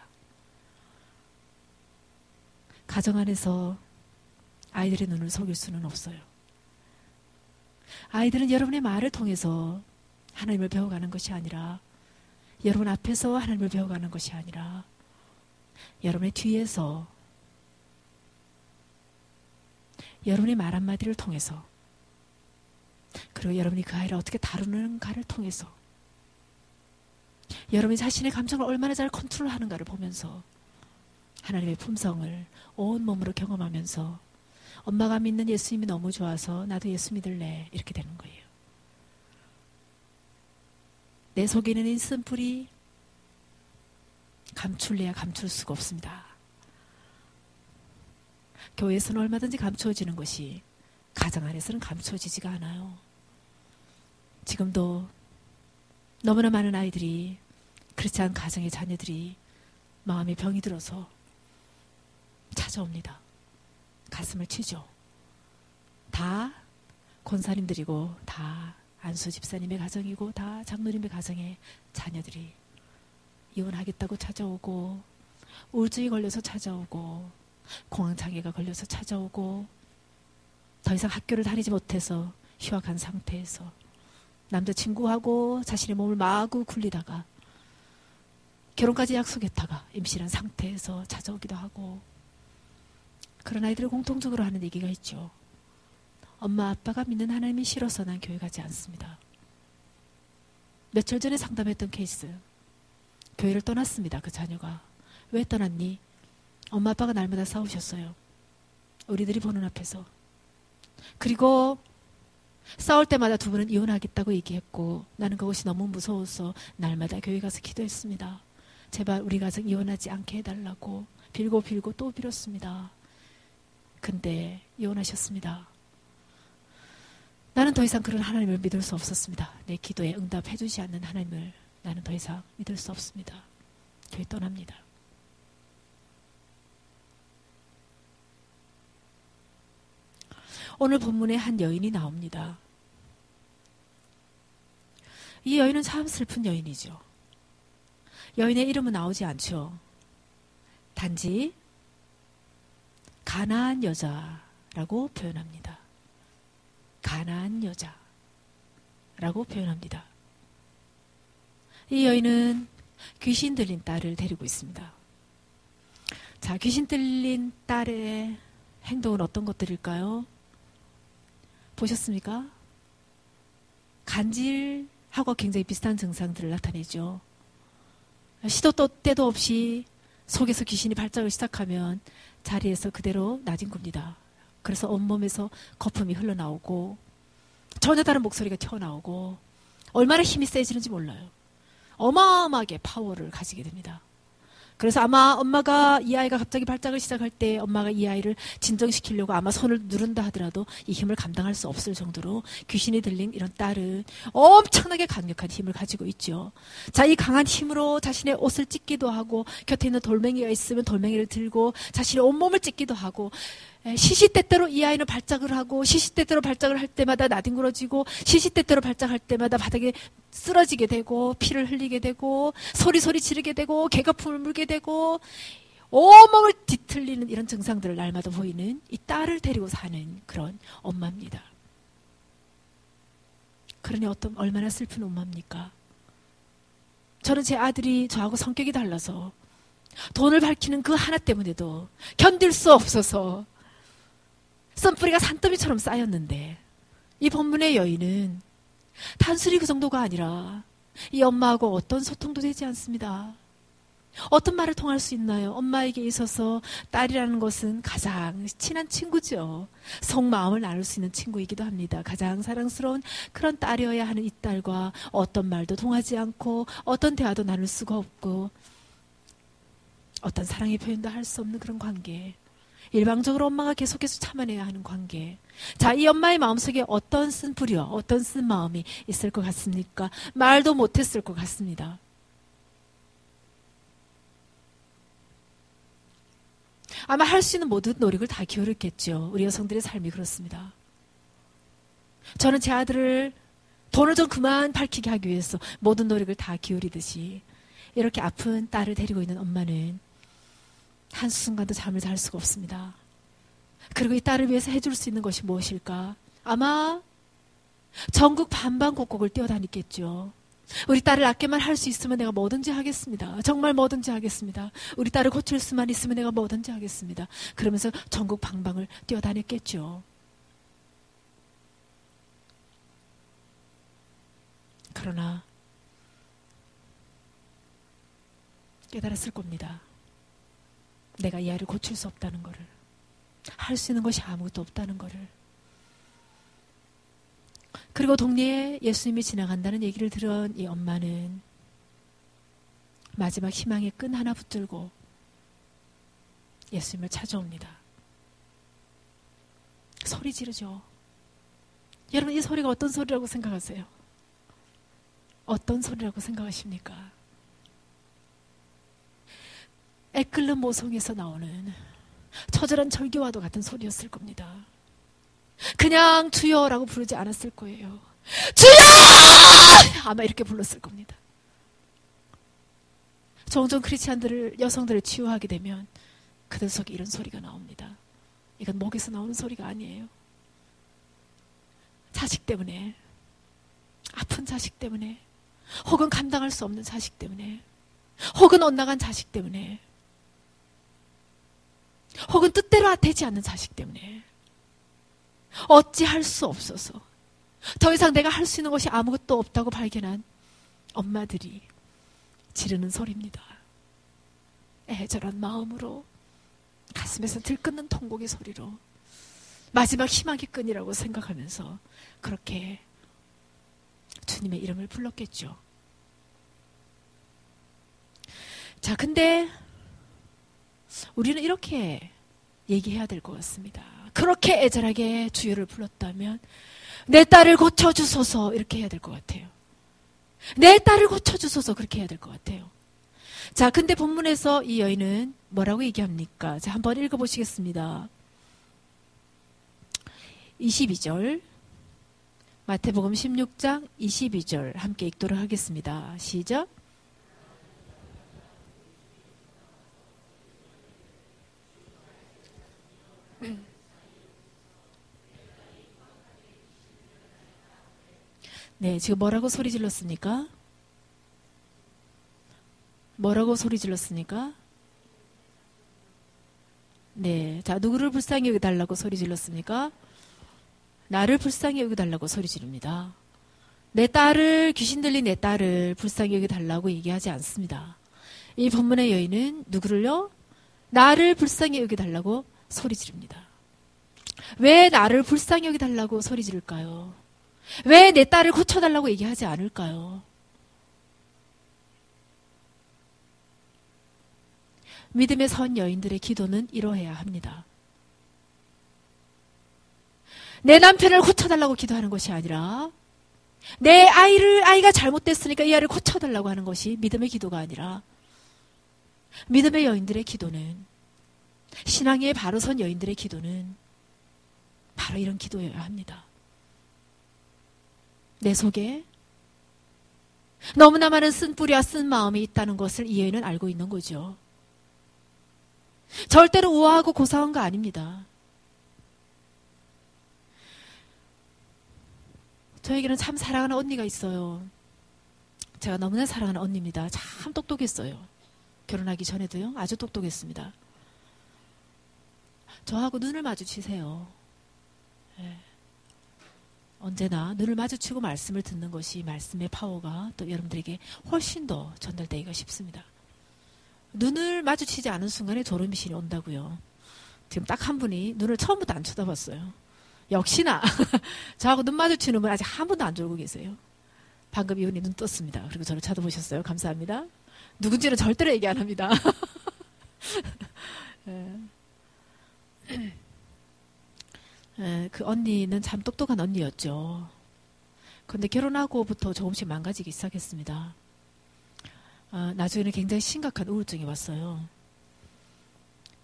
가정 안에서 아이들의 눈을 속일 수는 없어요. 아이들은 여러분의 말을 통해서 하나님을 배워가는 것이 아니라, 여러분 앞에서 하나님을 배워가는 것이 아니라 여러분의 뒤에서 여러분의 말 한마디를 통해서, 그리고 여러분이 그 아이를 어떻게 다루는가를 통해서, 여러분이 자신의 감정을 얼마나 잘 컨트롤하는가를 보면서 하나님의 품성을 온몸으로 경험하면서 엄마가 믿는 예수님이 너무 좋아서 나도 예수 믿을래, 이렇게 되는 거예요. 내 속에 있는 이 쓴뿌리 감출래야 감출 수가 없습니다. 교회에서는 얼마든지 감추어지는 것이 가정 안에서는 감추어지지가 않아요. 지금도 너무나 많은 아이들이, 크리스찬 가정의 자녀들이 마음에 병이 들어서 찾아옵니다. 가슴을 치죠. 다 권사님들이고 다 안수 집사님의 가정이고 다 장로님의 가정의 자녀들이 이혼하겠다고 찾아오고, 우울증이 걸려서 찾아오고, 공황장애가 걸려서 찾아오고, 더 이상 학교를 다니지 못해서 휴학한 상태에서 남자친구하고 자신의 몸을 마구 굴리다가 결혼까지 약속했다가 임신한 상태에서 찾아오기도 하고, 그런 아이들이 공통적으로 하는 얘기가 있죠. 엄마 아빠가 믿는 하나님이 싫어서 난 교회 가지 않습니다. 며칠 전에 상담했던 케이스, 교회를 떠났습니다. 그 자녀가. 왜 떠났니? 엄마 아빠가 날마다 싸우셨어요. 우리들이 보는 앞에서. 그리고 싸울 때마다 두 분은 이혼하겠다고 얘기했고, 나는 그것이 너무 무서워서 날마다 교회 가서 기도했습니다. 제발 우리 가정 이혼하지 않게 해달라고 빌고 또 빌었습니다. 근데 이혼하셨습니다. 나는 더 이상 그런 하나님을 믿을 수 없었습니다. 내 기도에 응답해 주지 않는 하나님을 나는 더 이상 믿을 수 없습니다. 교회 떠납니다. 오늘 본문에 한 여인이 나옵니다. 이 여인은 참 슬픈 여인이죠. 여인의 이름은 나오지 않죠. 단지 가나안 여자라고 표현합니다. 가나안 여자라고 표현합니다. 이 여인은 귀신 들린 딸을 데리고 있습니다. 자, 귀신 들린 딸의 행동은 어떤 것들일까요? 보셨습니까? 간질하고 굉장히 비슷한 증상들을 나타내죠. 시도 때도 없이 속에서 귀신이 발작을 시작하면 자리에서 그대로 나뒹굽니다. 그래서 온몸에서 거품이 흘러나오고 전혀 다른 목소리가 튀어나오고 얼마나 힘이 세지는지 몰라요. 어마어마하게 파워를 가지게 됩니다. 그래서 아마 엄마가 이 아이가 갑자기 발작을 시작할 때 엄마가 이 아이를 진정시키려고 아마 손을 누른다 하더라도 이 힘을 감당할 수 없을 정도로 귀신이 들린 이런 딸은 엄청나게 강력한 힘을 가지고 있죠. 자, 이 강한 힘으로 자신의 옷을 찢기도 하고, 곁에 있는 돌멩이가 있으면 돌멩이를 들고 자신의 온몸을 찢기도 하고, 시시때때로 이 아이는 발작을 하고, 시시때때로 발작을 할 때마다 나뒹굴어지고, 시시때때로 발작할 때마다 바닥에 쓰러지게 되고, 피를 흘리게 되고, 소리 지르게 되고, 개거품을 물게 되고, 온몸을 뒤틀리는 이런 증상들을 날마다 보이는 이 딸을 데리고 사는 그런 엄마입니다. 그러니 얼마나 슬픈 엄마입니까? 저는 제 아들이 저하고 성격이 달라서 돈을 밝히는 그 하나 때문에도 견딜 수 없어서 썬뿌리가 산더미처럼 쌓였는데, 이 본문의 여인은 단순히 그 정도가 아니라 이 엄마하고 어떤 소통도 되지 않습니다. 어떤 말을 통할 수 있나요? 엄마에게 있어서 딸이라는 것은 가장 친한 친구죠. 속마음을 나눌 수 있는 친구이기도 합니다. 가장 사랑스러운 그런 딸이어야 하는 이 딸과 어떤 말도 통하지 않고 어떤 대화도 나눌 수가 없고 어떤 사랑의 표현도 할 수 없는 그런 관계. 일방적으로 엄마가 계속해서 참아내야 하는 관계. 자, 이 엄마의 마음속에 어떤 쓴뿌리와 어떤 쓴 마음이 있을 것 같습니까? 말도 못했을 것 같습니다. 아마 할 수 있는 모든 노력을 다 기울였겠죠. 우리 여성들의 삶이 그렇습니다. 저는 제 아들을 돈을 좀 그만 밝히게 하기 위해서 모든 노력을 다 기울이듯이 이렇게 아픈 딸을 데리고 있는 엄마는 한순간도 잠을 잘 수가 없습니다. 그리고 이 딸을 위해서 해줄 수 있는 것이 무엇일까? 아마 전국 반반곡곡을 뛰어다녔겠죠. 우리 딸을 낫게만 할 수 있으면 내가 뭐든지 하겠습니다. 정말 뭐든지 하겠습니다. 우리 딸을 고칠 수만 있으면 내가 뭐든지 하겠습니다. 그러면서 전국 방방을 뛰어다녔겠죠. 그러나 깨달았을 겁니다. 내가 이 아이를 고칠 수 없다는 거를, 할 수 있는 것이 아무것도 없다는 거를. 그리고 동네에 예수님이 지나간다는 얘기를 들은 이 엄마는 마지막 희망의 끈 하나 붙들고 예수님을 찾아옵니다. 소리 지르죠. 여러분, 이 소리가 어떤 소리라고 생각하세요? 어떤 소리라고 생각하십니까? 애끓는 모성에서 나오는 처절한 절규와도 같은 소리였을 겁니다. 그냥 주여라고 부르지 않았을 거예요. 주여! 아마 이렇게 불렀을 겁니다. 종종 크리스찬들을, 여성들을 치유하게 되면 그들 속에 이런 소리가 나옵니다. 이건 목에서 나오는 소리가 아니에요. 자식 때문에, 아픈 자식 때문에, 혹은 감당할 수 없는 자식 때문에, 혹은 엇나간 자식 때문에, 혹은 뜻대로 되지 않는 자식 때문에 어찌할 수 없어서 더 이상 내가 할 수 있는 것이 아무것도 없다고 발견한 엄마들이 지르는 소리입니다. 애절한 마음으로 가슴에서 들끓는 통곡의 소리로 마지막 희망의 끈이라고 생각하면서 그렇게 주님의 이름을 불렀겠죠. 자, 근데 우리는 이렇게 얘기해야 될 것 같습니다. 그렇게 애절하게 주여를 불렀다면 내 딸을 고쳐주소서, 이렇게 해야 될 것 같아요. 내 딸을 고쳐주소서, 그렇게 해야 될 것 같아요. 자, 근데 본문에서 이 여인은 뭐라고 얘기합니까? 자, 한번 읽어보시겠습니다. 22절, 마태복음 16장 22절 함께 읽도록 하겠습니다. 시작. 네, 지금 뭐라고 소리 질렀습니까? 뭐라고 소리 질렀습니까? 네, 자, 누구를 불쌍히 여기달라고 소리 질렀습니까? 나를 불쌍히 여기달라고 소리 지릅니다. 내 딸을, 귀신 들린 내 딸을 불쌍히 여기달라고 얘기하지 않습니다. 이 본문의 여인은 누구를요? 나를 불쌍히 여기달라고 소리 지릅니다. 왜 나를 불쌍히 여기달라고 소리 지를까요? 왜 내 딸을 고쳐달라고 얘기하지 않을까요? 믿음의 선 여인들의 기도는 이러해야 합니다. 내 남편을 고쳐달라고 기도하는 것이 아니라 내 아이가 잘못됐으니까 이 아이를 고쳐달라고 하는 것이 믿음의 기도가 아니라 믿음의 여인들의 기도는, 신앙의 바로 선 여인들의 기도는 바로 이런 기도여야 합니다. 내 속에 너무나 많은 쓴 뿌리와 쓴 마음이 있다는 것을 이 여인은 알고 있는 거죠. 절대로 우아하고 고상한 거 아닙니다. 저에게는 참 사랑하는 언니가 있어요. 제가 너무나 사랑하는 언니입니다. 참 똑똑했어요. 결혼하기 전에도요. 아주 똑똑했습니다. 저하고 눈을 마주치세요. 예. 언제나 눈을 마주치고 말씀을 듣는 것이 말씀의 파워가 또 여러분들에게 훨씬 더 전달되기가 쉽습니다. 눈을 마주치지 않은 순간에 졸음이신이 온다고요. 지금 딱 한 분이 눈을 처음부터 안 쳐다봤어요. 역시나 저하고 눈 마주치는 분 아직 한 번도 안 졸고 계세요. 방금 이분이 눈 떴습니다. 그리고 저를 쳐다보셨어요. 감사합니다. 누군지는 절대로 얘기 안 합니다. 그 언니는 참 똑똑한 언니였죠. 그런데 결혼하고부터 조금씩 망가지기 시작했습니다. 나중에는 굉장히 심각한 우울증이 왔어요.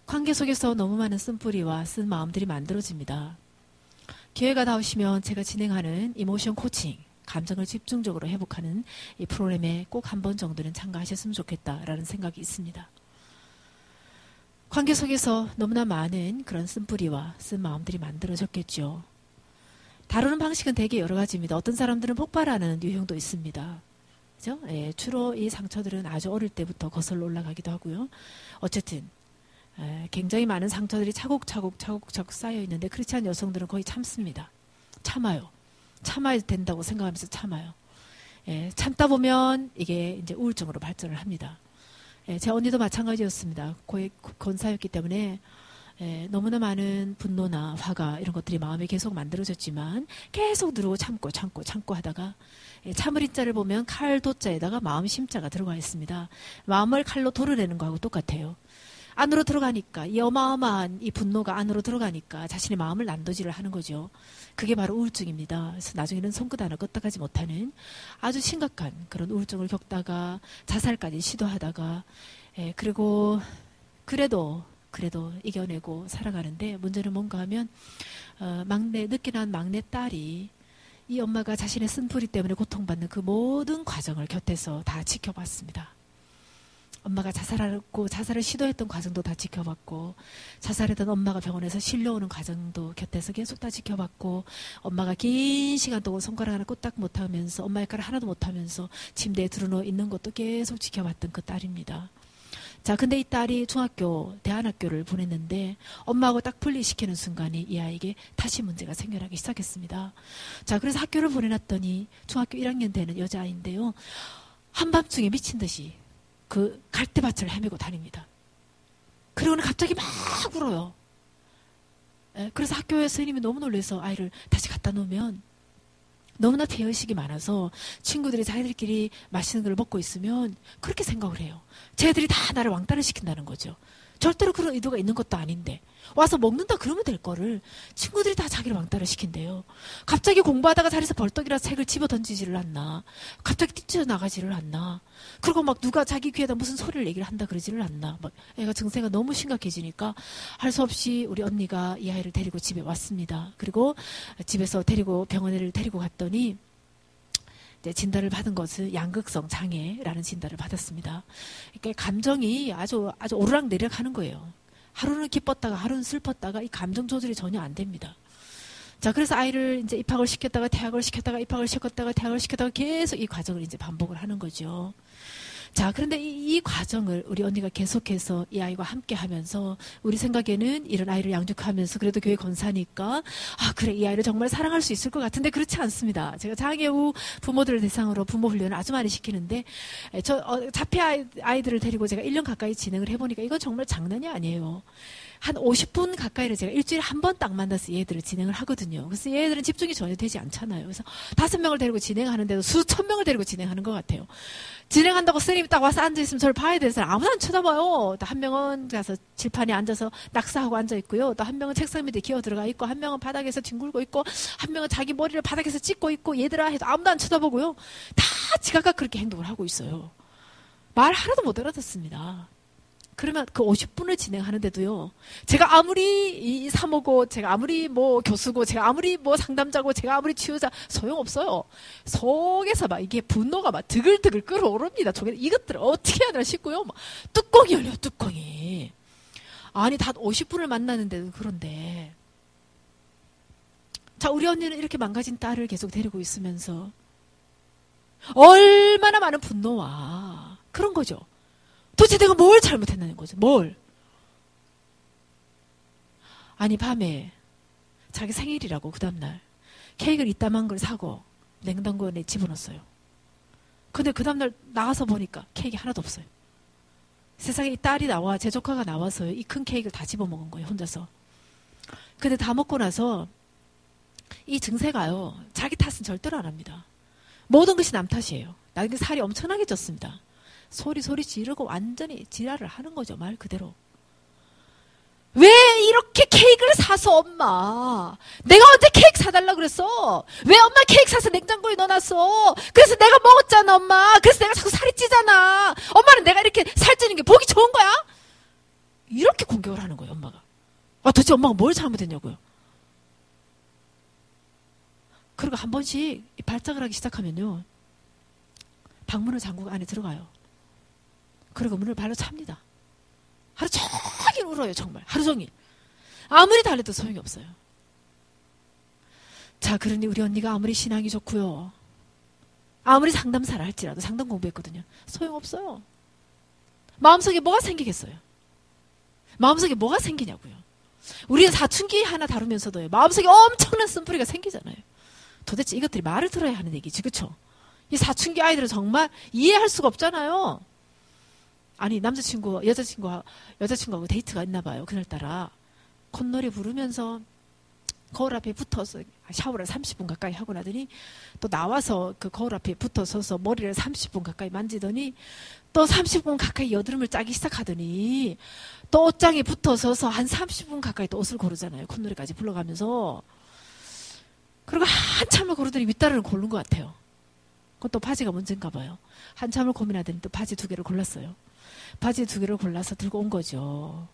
관계 속에서 너무 많은 쓴뿌리와 쓴 마음들이 만들어집니다. 기회가 닿으시면 제가 진행하는 이모션 코칭, 감정을 집중적으로 회복하는 이 프로그램에 꼭 한 번 정도는 참가하셨으면 좋겠다라는 생각이 있습니다. 관계 속에서 너무나 많은 그런 쓴뿌리와 쓴 마음들이 만들어졌겠죠. 다루는 방식은 되게 여러 가지입니다. 어떤 사람들은 폭발하는 유형도 있습니다. 그죠? 예, 주로 이 상처들은 아주 어릴 때부터 거슬러 올라가기도 하고요. 어쨌든 굉장히 많은 상처들이 차곡차곡 쌓여 있는데 그렇지 않은 여성들은 거의 참습니다. 참아요. 참아야 된다고 생각하면서 참아요. 예, 참다 보면 이게 이제 우울증으로 발전을 합니다. 예, 제 언니도 마찬가지였습니다. 권사였기 때문에 너무나 많은 분노나 화가 이런 것들이 마음에 계속 만들어졌지만 계속 누르고 참고 하다가 참을 인자를 보면 칼 도자에다가 마음 심자가 들어가 있습니다. 마음을 칼로 도르내는 거하고 똑같아요. 안으로 들어가니까 이 어마어마한 이 분노가 안으로 들어가니까 자신의 마음을 난도질을 하는 거죠. 그게 바로 우울증입니다. 그래서 나중에는 손끝 하나 끄떡하지 못하는 아주 심각한 그런 우울증을 겪다가 자살까지 시도하다가 그리고 그래도 이겨내고 살아가는데 문제는 뭔가 하면 늦게 난 막내 딸이 이 엄마가 자신의 쓴뿌리 때문에 고통받는 그 모든 과정을 곁에서 다 지켜봤습니다. 엄마가 자살을 시도했던 과정도 다 지켜봤고 자살했던 엄마가 병원에서 실려오는 과정도 곁에서 계속 다 지켜봤고 엄마가 긴 시간 동안 손가락 하나 끄딱 못하면서 엄마 역할을 하나도 못하면서 침대에 드러누워 있는 것도 계속 지켜봤던 그 딸입니다. 자, 근데 이 딸이 대안학교를 보냈는데 엄마하고 딱 분리시키는 순간에 이 아이에게 다시 문제가 생겨나기 시작했습니다. 자, 그래서 학교를 보내놨더니 중학교 1학년 되는 여자아이인데요. 한밤중에 미친 듯이 그 갈대밭을 헤매고 다닙니다. 그러고는 갑자기 막 울어요. 그래서 학교에 선생님이 너무 놀라서 아이를 다시 갖다 놓으면 너무나 피해의식이 많아서 친구들이 자기들끼리 맛있는 걸 먹고 있으면 그렇게 생각을 해요. 쟤들이 다 나를 왕따를 시킨다는 거죠. 절대로 그런 의도가 있는 것도 아닌데 와서 먹는다 그러면 될 거를 친구들이 다 자기를 왕따를 시킨대요. 갑자기 공부하다가 자리에서 벌떡이라 책을 집어 던지지를 않나. 갑자기 뛰쳐나가지를 않나. 그리고 막 누가 자기 귀에다 무슨 소리를 얘기를 한다 그러지를 않나. 막 애가 증세가 너무 심각해지니까 할 수 없이 우리 언니가 이 아이를 데리고 집에 왔습니다. 그리고 집에서 병원에 데리고 갔더니 진단을 받은 것은 양극성 장애라는 진단을 받았습니다. 그러니까 감정이 아주 오르락내리락 하는 거예요. 하루는 기뻤다가 하루는 슬펐다가 이 감정 조절이 전혀 안 됩니다. 자, 그래서 아이를 이제 입학을 시켰다가 퇴학을 시켰다가 입학을 시켰다가 퇴학을 시켰다가 계속 이 과정을 이제 반복을 하는 거죠. 자, 그런데 이 과정을 우리 언니가 계속해서 이 아이와 함께 하면서 우리 생각에는 이런 아이를 양육하면서 그래도 교회 권사니까 그래, 이 아이를 정말 사랑할 수 있을 것 같은데 그렇지 않습니다. 제가 장애우 부모들을 대상으로 부모 훈련을 아주 많이 시키는데 자폐 아이들을 데리고 제가 1년 가까이 진행을 해보니까 이건 정말 장난이 아니에요. 한 50분 가까이를 제가 일주일에 한 번 딱 만나서 얘들을 진행을 하거든요. 그래서 얘들은 집중이 전혀 되지 않잖아요. 그래서 5명을 데리고 진행하는데도 수천 명을 데리고 진행하는 것 같아요. 진행한다고 선생님이 딱 와서 앉아있으면 저를 봐야 되는 사람 아무도 안 쳐다봐요. 또 한 명은 가서 칠판에 앉아서 낙서하고 앉아있고요. 또 한 명은 책상 밑에 기어 들어가 있고 한 명은 바닥에서 뒹굴고 있고 한 명은 자기 머리를 바닥에서 찢고 있고 얘들아 해도 아무도 안 쳐다보고요. 다 지각각 그렇게 행동을 하고 있어요. 말 하나도 못 알아듣습니다. 그러면 그 50분을 진행하는데도요. 제가 아무리 이 사모고 제가 아무리 뭐 교수고 제가 아무리 뭐 상담자고 제가 아무리 치유자 소용없어요. 속에서 막 이게 분노가 막 드글드글 끓어오릅니다. 이것들을 어떻게 해야 되나 싶고요. 막 뚜껑이 열려 뚜껑이. 아니 다 50분을 만나는데도 그런데 자, 우리 언니는 이렇게 망가진 딸을 계속 데리고 있으면서 얼마나 많은 분노와 그런 거죠. 도대체 내가 뭘 잘못했냐는 거죠. 뭘. 아니 밤에 자기 생일이라고 그 다음날 케이크를 이따만 걸 사고 냉장고에 집어넣었어요. 근데 그 다음날 나가서 보니까 케이크 하나도 없어요. 세상에 이 딸이 나와 제 조카가 나와서 이 큰 케이크를 다 집어먹은 거예요. 혼자서. 근데 다 먹고 나서 이 증세가요. 자기 탓은 절대로 안 합니다. 모든 것이 남 탓이에요. 나중에 살이 엄청나게 쪘습니다. 소리 지르고 완전히 지랄을 하는 거죠. 말 그대로. 왜 이렇게 케이크를 사서 엄마? 내가 언제 케이크 사달라 그랬어? 왜 엄마 케이크 사서 냉장고에 넣어놨어? 그래서 내가 먹었잖아 엄마. 그래서 내가 자꾸 살이 찌잖아. 엄마는 내가 이렇게 살찌는 게 보기 좋은 거야? 이렇게 공격을 하는 거예요 엄마가. 도대체 엄마가 뭘 잘못했냐고요. 그리고 한 번씩 발작을 하기 시작하면요. 방문을 잠그고 안에 들어가요. 그리고 문을 발로 찹니다. 하루 종일 울어요 정말. 하루 종일. 아무리 달래도 소용이 없어요. 자 그러니 우리 언니가 아무리 신앙이 좋고요. 아무리 상담사를 할지라도 상담 공부했거든요. 소용없어요. 마음속에 뭐가 생기겠어요. 마음속에 뭐가 생기냐고요. 우리는 사춘기 하나 다루면서도 마음속에 엄청난 쓴뿌리가 생기잖아요. 도대체 이것들이 말을 들어야 하는 얘기지. 그쵸? 이 사춘기 아이들은 정말 이해할 수가 없잖아요. 아니 여자친구하고 데이트가 있나 봐요. 그날따라 콧노래 부르면서 거울 앞에 붙어서 샤워를 30분 가까이 하고 나더니 또 나와서 그 거울 앞에 붙어 서서 머리를 30분 가까이 만지더니 또 30분 가까이 여드름을 짜기 시작하더니 또 옷장에 붙어 서서 한 30분 가까이 또 옷을 고르잖아요. 콧노래까지 불러가면서. 그리고 한참을 고르더니 윗다리를 고른 것 같아요. 그것도 바지가 문제인가 봐요. 한참을 고민하더니 또 바지 2개를 골랐어요. 바지 2개를 골라서 들고 온 거죠.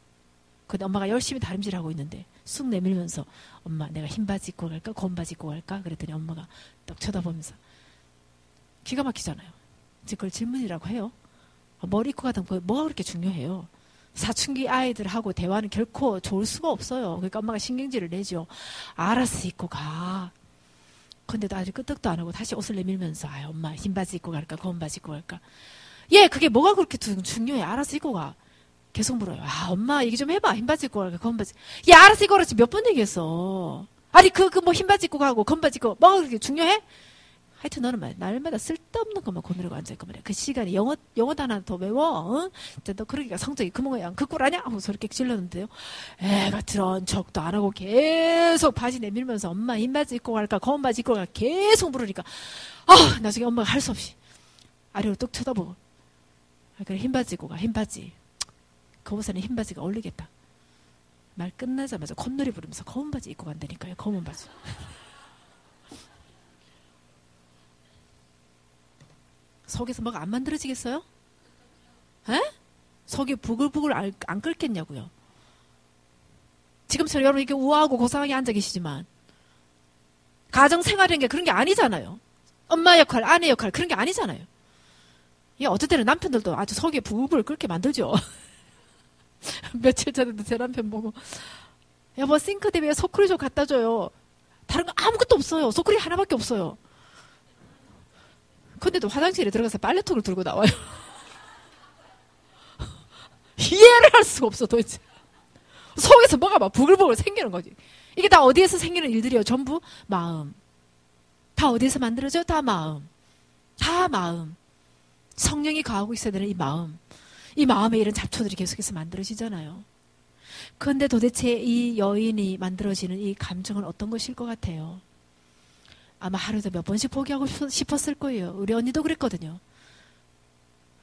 근데 엄마가 열심히 다림질하고 있는데 쑥 내밀면서 엄마 내가 흰 바지 입고 갈까? 검은 바지 입고 갈까? 그랬더니 엄마가 딱 쳐다보면서 기가 막히잖아요. 이제 그걸 질문이라고 해요. 머리 입고 가던 뭐가 그렇게 중요해요. 사춘기 아이들하고 대화는 결코 좋을 수가 없어요. 그러니까 엄마가 신경질을 내죠. 알아서 입고 가. 근데도 아직 끄떡도 안 하고 다시 옷을 내밀면서 엄마 흰 바지 입고 갈까? 검은 바지 입고 갈까? 그게 뭐가 그렇게 중요해. 알아서 입고 가. 계속 물어요. 엄마 얘기 좀 해봐. 흰 바지 입고 갈까? 검은 바지. 알아서 입고 가라지 몇 번 얘기했어. 아니 뭐 흰 바지 입고 가고 검은 바지 입고 뭐가 그렇게 중요해? 하여튼 너는 날마다 쓸데없는 것만 고민하고 앉아있고 말이야. 그 시간에 영어 단어 더 외워. 응? 너 그러기가 성적이 그 모양 그 꼴 아냐? 하고 저렇게 찔렀는데요. 애가 들은 척도 안 하고 계속 바지 내밀면서 엄마 흰 바지 입고 갈까? 검은 바지 입고 갈까? 계속 물으니까 나중에 엄마가 할 수 없이 아래로 뚝 쳐다보고 그래 흰 바지 입고 가. 흰 바지. 그 옷에는 흰 바지가 어울리겠다. 말 끝나자마자 콧노래 부르면서 검은 바지 입고 간다니까요. 검은 바지. 속에서 뭐가 안 만들어지겠어요? 에? 속이 부글부글 안 끓겠냐고요. 지금처럼 여러분 이렇게 우아하고 고상하게 앉아 계시지만 가정생활이라는 게 그런 게 아니잖아요. 엄마 역할, 아내 역할 그런 게 아니잖아요. 어떨 때는 남편들도 아주 속이 부글부글 끓게 만들죠. 며칠 전에도 제 남편 보고 여보 싱크대 위에 소쿠리 좀 갖다 줘요. 다른 거 아무것도 없어요. 소쿠리 하나밖에 없어요. 근데도 화장실에 들어가서 빨래통을 들고 나와요. 이해를 할 수가 없어 도대체. 속에서 뭐가 막 부글부글 생기는 거지. 이게 다 어디에서 생기는 일들이에요. 전부 마음. 다 어디에서 만들어져요? 다 마음. 다 마음. 성령이 거하고 있어야 되는 이 마음. 이 마음에 이런 잡초들이 계속해서 만들어지잖아요. 그런데 도대체 이 여인이 만들어지는 이 감정은 어떤 것일 것 같아요? 아마 하루도 몇 번씩 포기하고 싶었을 거예요. 우리 언니도 그랬거든요.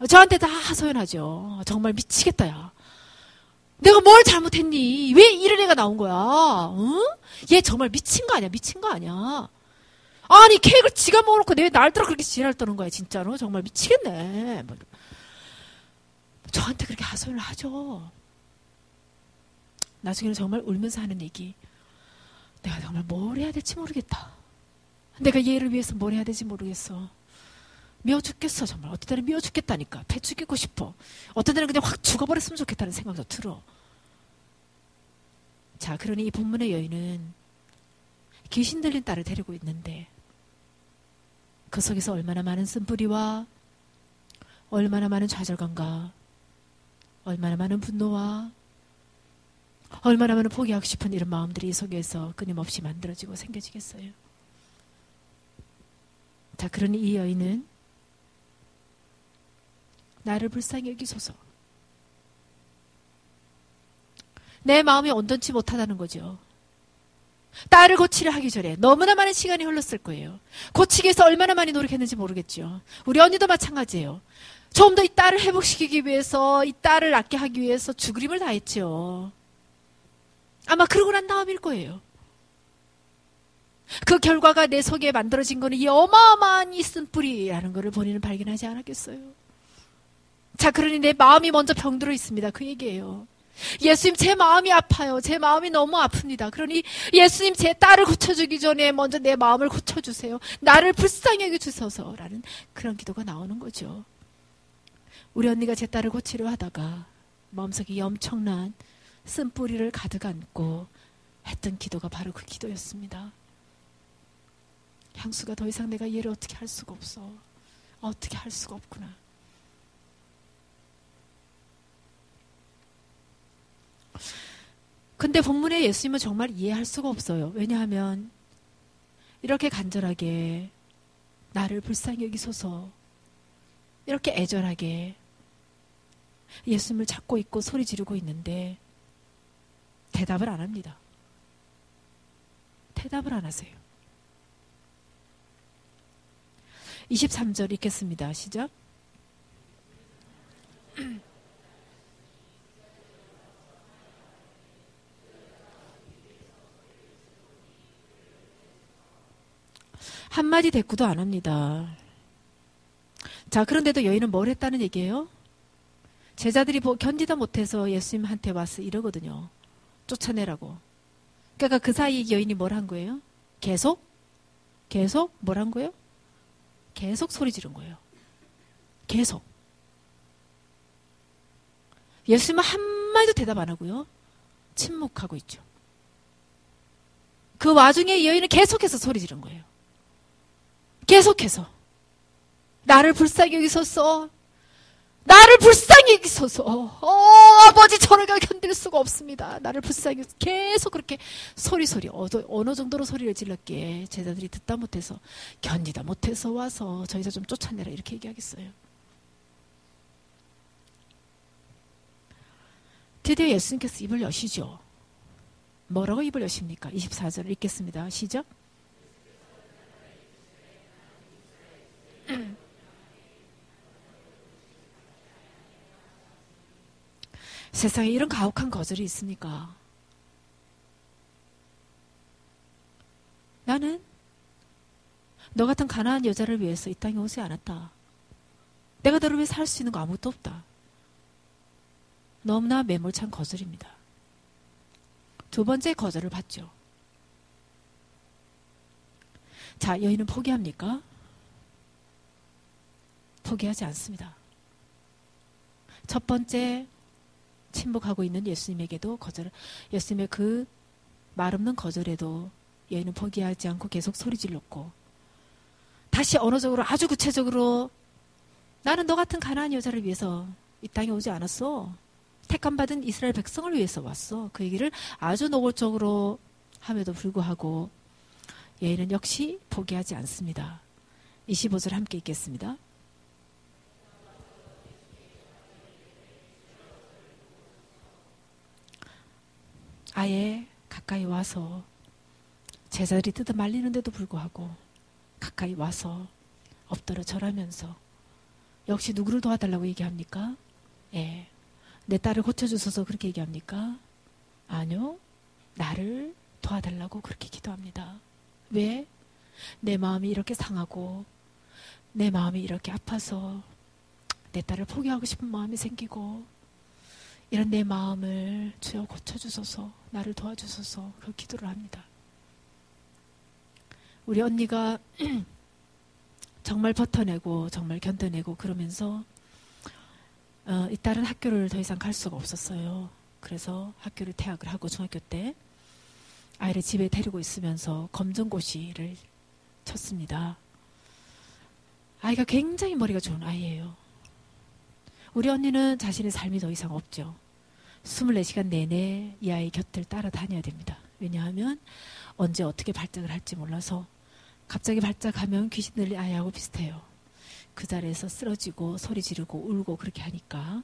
저한테 다 하소연하죠. 정말 미치겠다 야. 내가 뭘 잘못했니? 왜 이런 애가 나온 거야? 응? 얘 정말 미친 거 아니야? 미친 거 아니야? 아니 케이크를 지가 먹어놓고 내 날더러 그렇게 지랄 떠는 거야 진짜로. 정말 미치겠네. 저한테 그렇게 하소연을 하죠. 나중에는 정말 울면서 하는 얘기. 내가 정말 뭘 해야 될지 모르겠다. 내가 얘를 위해서 뭘 해야 될지 모르겠어. 미워 죽겠어 정말. 어떤 때는 미워 죽겠다니까. 배 죽이고 싶어. 어떤 때는 그냥 확 죽어버렸으면 좋겠다는 생각도 들어. 자 그러니 이 본문의 여인은 귀신 들린 딸을 데리고 있는데 그 속에서 얼마나 많은 쓴뿌리와 얼마나 많은 좌절감과 얼마나 많은 분노와 얼마나 많은 포기하고 싶은 이런 마음들이 이 속에서 끊임없이 만들어지고 생겨지겠어요. 자, 그러니 이 여인은 나를 불쌍히 여기소서. 내 마음이 온전치 못하다는 거죠. 딸을 고치려 하기 전에 너무나 많은 시간이 흘렀을 거예요. 고치기 위해서 얼마나 많이 노력했는지 모르겠죠. 우리 언니도 마찬가지예요. 좀 더 이 딸을 회복시키기 위해서, 이 딸을 낫게 하기 위해서 죽을 힘을 다했죠. 아마 그러고 난 다음일 거예요. 그 결과가 내 속에 만들어진 거는 이 어마어마한 이 쓴뿌리라는 것을 본인은 발견하지 않았겠어요. 자, 그러니 내 마음이 먼저 병들어 있습니다. 그 얘기예요. 예수님, 제 마음이 아파요. 제 마음이 너무 아픕니다. 그러니 예수님, 제 딸을 고쳐주기 전에 먼저 내 마음을 고쳐주세요. 나를 불쌍히 여겨주소서라는 그런 기도가 나오는 거죠. 우리 언니가 제 딸을 고치려 하다가 마음속에 이 엄청난 쓴뿌리를 가득 안고 했던 기도가 바로 그 기도였습니다. 향수가 더 이상 내가 얘를 어떻게 할 수가 없어. 어떻게 할 수가 없구나. 근데 본문에 예수님은 정말 이해할 수가 없어요. 왜냐하면 이렇게 간절하게 나를 불쌍히 여기소서, 이렇게 애절하게 예수님을 찾고 있고 소리 지르고 있는데 대답을 안 합니다. 대답을 안 하세요. 23절 읽겠습니다. 시작. 한마디 대꾸도 안 합니다. 자, 그런데도 여인은 뭘 했다는 얘기예요? 제자들이 견디다 못해서 예수님한테 와서 이러거든요. 쫓아내라고. 그러니까 그 사이 여인이 뭘 한 거예요? 계속 뭘 한 거예요? 계속 소리 지른 거예요. 계속. 예수님은 한마디도 대답 안 하고요. 침묵하고 있죠. 그 와중에 여인은 계속해서 소리 지른 거예요. 계속해서. 나를 불쌍히 여기소서. 나를 불쌍히 여기소서. 아버지, 저를 견딜 수가 없습니다. 나를 불쌍히 여기소서. 계속 그렇게 소리 어느 정도로 소리를 질렀기에 제자들이 듣다 못해서, 견디다 못해서 와서 저 여자 좀 쫓아내라 이렇게 얘기하겠어요. 드디어 예수님께서 입을 여시죠. 뭐라고 입을 여십니까? 24절을 읽겠습니다. 시작. 세상에 이런 가혹한 거절이 있습니까? 나는 너 같은 가난한 여자를 위해서 이 땅에 오지 않았다. 내가 너를 위해서 할 수 있는 거 아무것도 없다. 너무나 매몰찬 거절입니다. 두 번째 거절을 받죠. 자, 여인은 포기합니까? 포기하지 않습니다. 첫 번째 침묵하고 있는 예수님에게도 예수님의 그 말없는 거절에도 여인은 포기하지 않고 계속 소리 질렀고, 다시 언어적으로 아주 구체적으로 나는 너 같은 가난한 여자를 위해서 이 땅에 오지 않았어. 택함받은 이스라엘 백성을 위해서 왔어. 그 얘기를 아주 노골적으로 함에도 불구하고 여인은 역시 포기하지 않습니다. 25절 함께 읽겠습니다. 아예 가까이 와서, 제자들이 뜯어 말리는데도 불구하고 가까이 와서 엎드려 절하면서, 역시 누구를 도와달라고 얘기합니까? 예, 내 딸을 고쳐주소서 그렇게 얘기합니까? 아니요, 나를 도와달라고 그렇게 기도합니다. 왜? 내 마음이 이렇게 상하고 내 마음이 이렇게 아파서 내 딸을 포기하고 싶은 마음이 생기고, 이런 내 마음을 주여 고쳐주소서, 나를 도와주소서, 그 기도를 합니다. 우리 언니가 정말 버텨내고 정말 견뎌내고 그러면서 이 딸은 학교를 더 이상 갈 수가 없었어요. 그래서 학교를 퇴학을 하고 중학교 때 아이를 집에 데리고 있으면서 검정고시를 쳤습니다. 아이가 굉장히 머리가 좋은 아이예요. 우리 언니는 자신의 삶이 더 이상 없죠. 24시간 내내 이 아이 곁을 따라다녀야 됩니다. 왜냐하면 언제 어떻게 발작을 할지 몰라서 갑자기 발작하면 귀신 들린 아이하고 비슷해요. 그 자리에서 쓰러지고 소리 지르고 울고 그렇게 하니까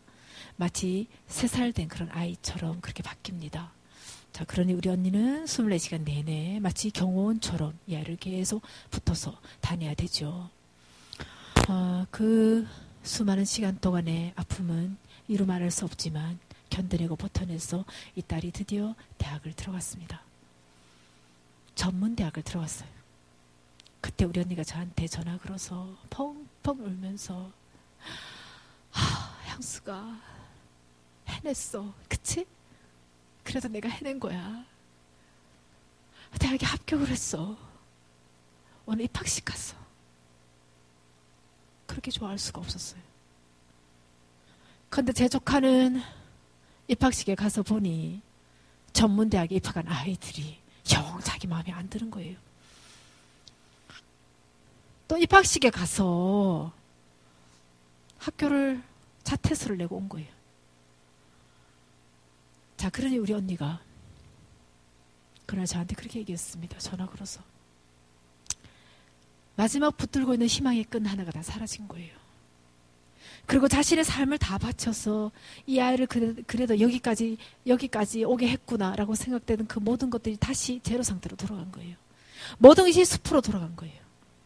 마치 3살 된 그런 아이처럼 그렇게 바뀝니다. 자, 그러니 우리 언니는 24시간 내내 마치 경호원처럼 이 아이를 계속 붙어서 다녀야 되죠. 그 수많은 시간 동안의 아픔은 이루 말할 수 없지만 견뎌내고 버텨내서 이 딸이 드디어 대학을 들어갔습니다. 전문대학을 들어갔어요. 그때 우리 언니가 저한테 전화 걸어서 펑펑 울면서 향수가 해냈어. 그치? 그래도 내가 해낸 거야. 대학에 합격을 했어. 오늘 입학식 갔어. 그렇게 좋아할 수가 없었어요. 그런데 제 조카는 입학식에 가서 보니 전문대학에 입학한 아이들이 영 자기 마음에 안 드는 거예요. 또 입학식에 가서 학교를 자퇴서를 내고 온 거예요. 자, 그러니 우리 언니가 그날 저한테 그렇게 얘기했습니다. 전화 걸어서. 마지막 붙들고 있는 희망의 끈 하나가 다 사라진 거예요. 그리고 자신의 삶을 다 바쳐서 이 아이를 그래도 여기까지 오게 했구나라고 생각되는 그 모든 것들이 다시 제로 상태로 돌아간 거예요. 모든 것이 숲으로 돌아간 거예요.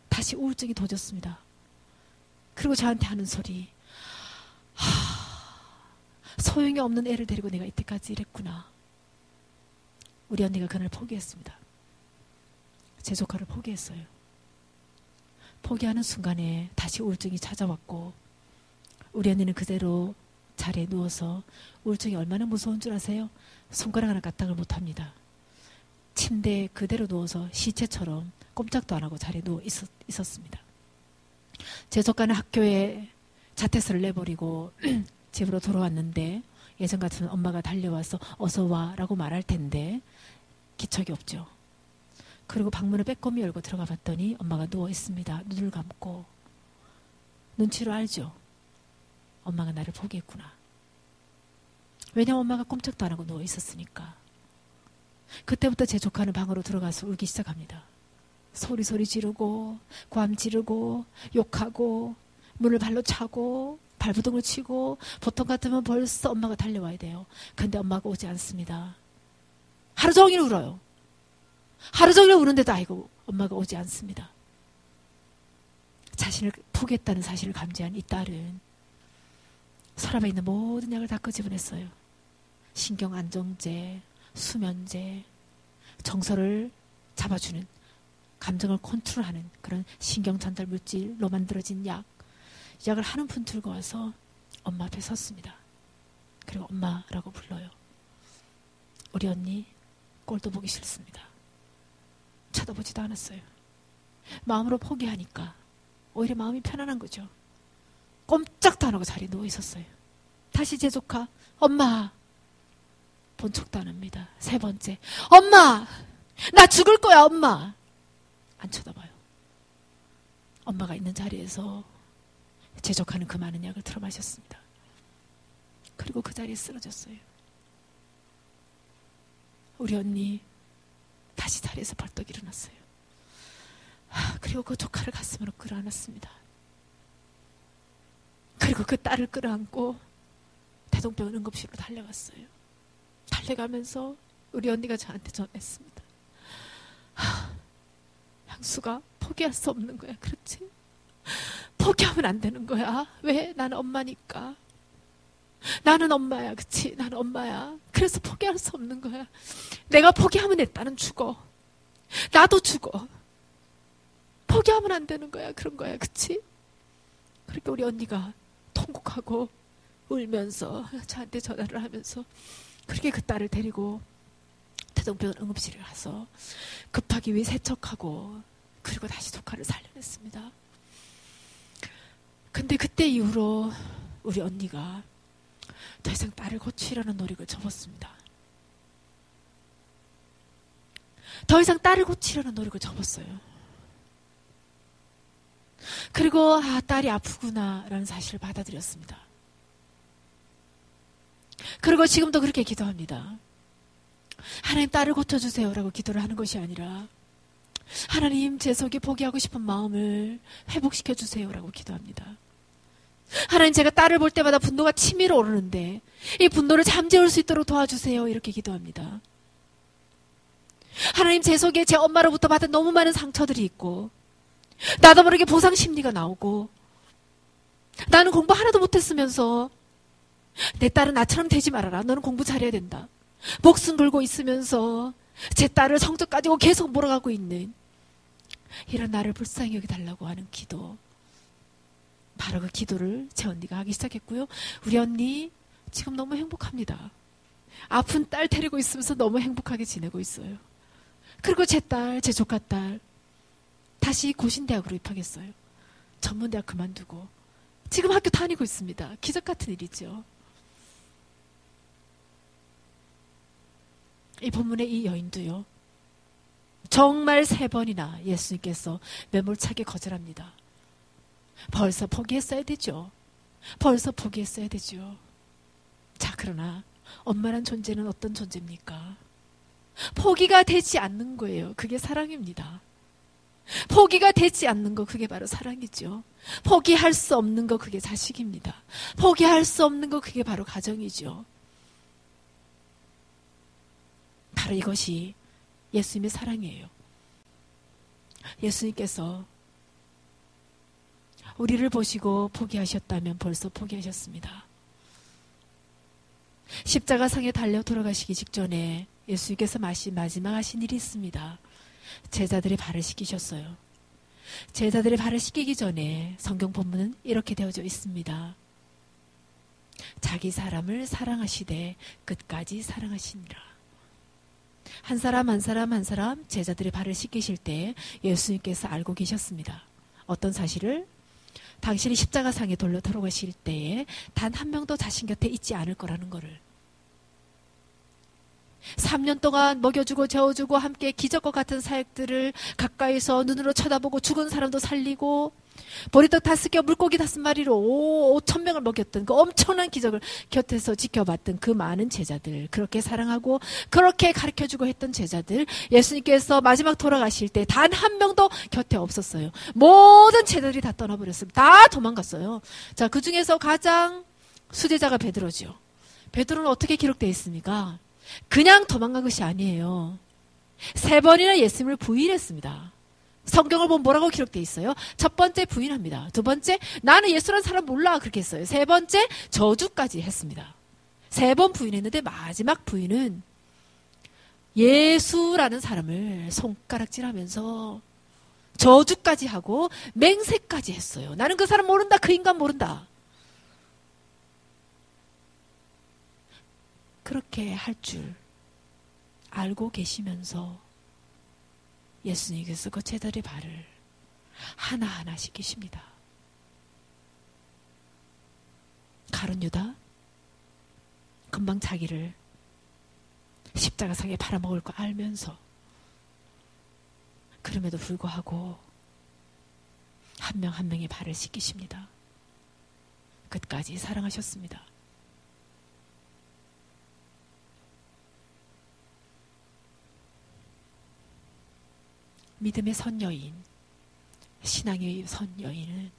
다시 우울증이 도졌습니다. 그리고 저한테 하는 소리, 소용이 없는 애를 데리고 내가 이때까지 이랬구나. 우리 언니가 그날 포기했습니다. 제 조카를 포기했어요. 포기하는 순간에 다시 우울증이 찾아왔고 우리 언니는 그대로 자리에 누워서 우울증이 얼마나 무서운 줄 아세요? 손가락 하나 까딱을 못합니다. 침대에 그대로 누워서 시체처럼 꼼짝도 안 하고 자리에 누워 있었습니다. 제 조카는 학교에 자퇴서를 내버리고 집으로 돌아왔는데 예전 같으면 엄마가 달려와서 어서 와라고 말할 텐데 기척이 없죠. 그리고 방문을 빼꼼히 열고 들어가 봤더니 엄마가 누워 있습니다. 눈을 감고. 눈치로 알죠. 엄마가 나를 포기했구나. 왜냐면 엄마가 꼼짝도 안 하고 누워 있었으니까. 그때부터 제 조카는 방으로 들어가서 울기 시작합니다. 소리 지르고 곶 지르고 욕하고 문을 발로 차고 발부둥을 치고 보통 같으면 벌써 엄마가 달려와야 돼요. 근데 엄마가 오지 않습니다. 하루 종일 울어요. 하루 종일 우는데도 아이고 엄마가 오지 않습니다. 자신을 포기했다는 사실을 감지한 이 딸은 서랍에 있는 모든 약을 다 끄집어냈어요. 신경안정제, 수면제, 정서를 잡아주는, 감정을 컨트롤하는 그런 신경전달 물질로 만들어진 약을 한 푼 들고 와서 엄마 앞에 섰습니다. 그리고 엄마라고 불러요. 우리 언니 꼴도 보기 싫습니다. 쳐다보지도 않았어요. 마음으로 포기하니까 오히려 마음이 편안한 거죠. 꼼짝도 안 하고 자리에 누워 있었어요. 다시 제 조카, 엄마. 본 척도 안 합니다. 3번째, 엄마! 나 죽을 거야, 엄마! 안 쳐다봐요. 엄마가 있는 자리에서 제 조카는 그 많은 약을 틀어 마셨습니다. 그리고 그 자리에 쓰러졌어요. 우리 언니 다시 자리에서 벌떡 일어났어요. 그리고 그 조카를 가슴으로 끌어안았습니다. 그리고 그 딸을 끌어안고 대동병원 응급실로 달려갔어요. 달려가면서 우리 언니가 저한테 전했습니다. 향수가 포기할 수 없는 거야. 그렇지? 포기하면 안 되는 거야. 왜? 나는 엄마니까. 나는 엄마야. 그치? 나는 엄마야. 그래서 포기할 수 없는 거야. 내가 포기하면 내 딸은 죽어. 나도 죽어. 포기하면 안 되는 거야. 그런 거야. 그치? 그러니까 우리 언니가 통곡하고 울면서 저한테 전화를 하면서 그렇게 그 딸을 데리고 대동병원 응급실에 가서 급하기 위해 세척하고 그리고 다시 조카를 살려냈습니다. 근데 그때 이후로 우리 언니가 더 이상 딸을 고치려는 노력을 접었습니다. 더 이상 딸을 고치려는 노력을 접었어요. 그리고 딸이 아프구나라는 사실을 받아들였습니다. 그리고 지금도 그렇게 기도합니다. 하나님, 딸을 고쳐주세요라고 기도를 하는 것이 아니라 하나님, 제 속에 포기하고 싶은 마음을 회복시켜 주세요라고 기도합니다. 하나님, 제가 딸을 볼 때마다 분노가 치밀어 오르는데 이 분노를 잠재울 수 있도록 도와주세요, 이렇게 기도합니다. 하나님, 제 속에 제 엄마로부터 받은 너무 많은 상처들이 있고 나도 모르게 보상 심리가 나오고 나는 공부 하나도 못했으면서 내 딸은 나처럼 되지 말아라, 너는 공부 잘해야 된다, 목숨 걸고 있으면서 제 딸을 성적 가지고 계속 몰아가고 있는 이런 나를 불쌍히 여기달라고 하는 기도, 바로 그 기도를 제 언니가 하기 시작했고요. 우리 언니 지금 너무 행복합니다. 아픈 딸 데리고 있으면서 너무 행복하게 지내고 있어요. 그리고 제 딸, 제 조카딸 다시 고신대학으로 입학했어요. 전문대학 그만두고 지금 학교 다니고 있습니다. 기적 같은 일이죠. 이 본문의 이 여인도요, 정말 3번이나 예수님께서 매몰차게 거절합니다. 벌써 포기했어야 되죠. 벌써 포기했어야 되죠. 자, 그러나 엄마란 존재는 어떤 존재입니까? 포기가 되지 않는 거예요. 그게 사랑입니다. 포기가 되지 않는 거, 그게 바로 사랑이죠. 포기할 수 없는 거, 그게 자식입니다. 포기할 수 없는 거, 그게 바로 가정이죠. 바로 이것이 예수님의 사랑이에요. 예수님께서 우리를 보시고 포기하셨다면 벌써 포기하셨습니다. 십자가상에 달려 돌아가시기 직전에 예수님께서 마지막 하신 일이 있습니다. 제자들의 발을 씻기셨어요. 제자들의 발을 씻기기 전에 성경 본문은 이렇게 되어져 있습니다. 자기 사람을 사랑하시되 끝까지 사랑하시니라. 한 사람 한 사람 한 사람 제자들의 발을 씻기실 때 예수님께서 알고 계셨습니다. 어떤 사실을? 당신이 십자가상에 돌아가실 때에 단 한 명도 자신 곁에 있지 않을 거라는 거를. 3년 동안 먹여주고 재워주고 함께 기적과 같은 사역들을 가까이서 눈으로 쳐다보고 죽은 사람도 살리고 보리떡 5개 물고기 5마리로 5,000명을 먹였던 그 엄청난 기적을 곁에서 지켜봤던 그 많은 제자들, 그렇게 사랑하고 그렇게 가르쳐주고 했던 제자들, 예수님께서 마지막 돌아가실 때 단 한 명도 곁에 없었어요. 모든 제자들이 다 떠나버렸습니다. 다 도망갔어요. 자, 그 중에서 가장 수제자가 베드로죠. 베드로는 어떻게 기록되어 있습니까? 그냥 도망간 것이 아니에요. 3번이나 예수님을 부인했습니다. 성경을 보면 뭐라고 기록되어 있어요? 첫 번째 부인합니다. 두 번째, 나는 예수라는 사람 몰라, 그렇게 했어요. 세 번째, 저주까지 했습니다. 3번 부인했는데 마지막 부인은 예수라는 사람을 손가락질하면서 저주까지 하고 맹세까지 했어요. 나는 그 사람 모른다, 그 인간 모른다. 그렇게 할 줄 알고 계시면서 예수님께서 그 제자들의 발을 하나하나 씻기십니다. 가룟 유다, 금방 자기를 십자가상에 팔아먹을 거 알면서 그럼에도 불구하고 한 명 한 명의 발을 씻기십니다. 끝까지 사랑하셨습니다. 믿음의 선 여인, 신앙의 선 여인은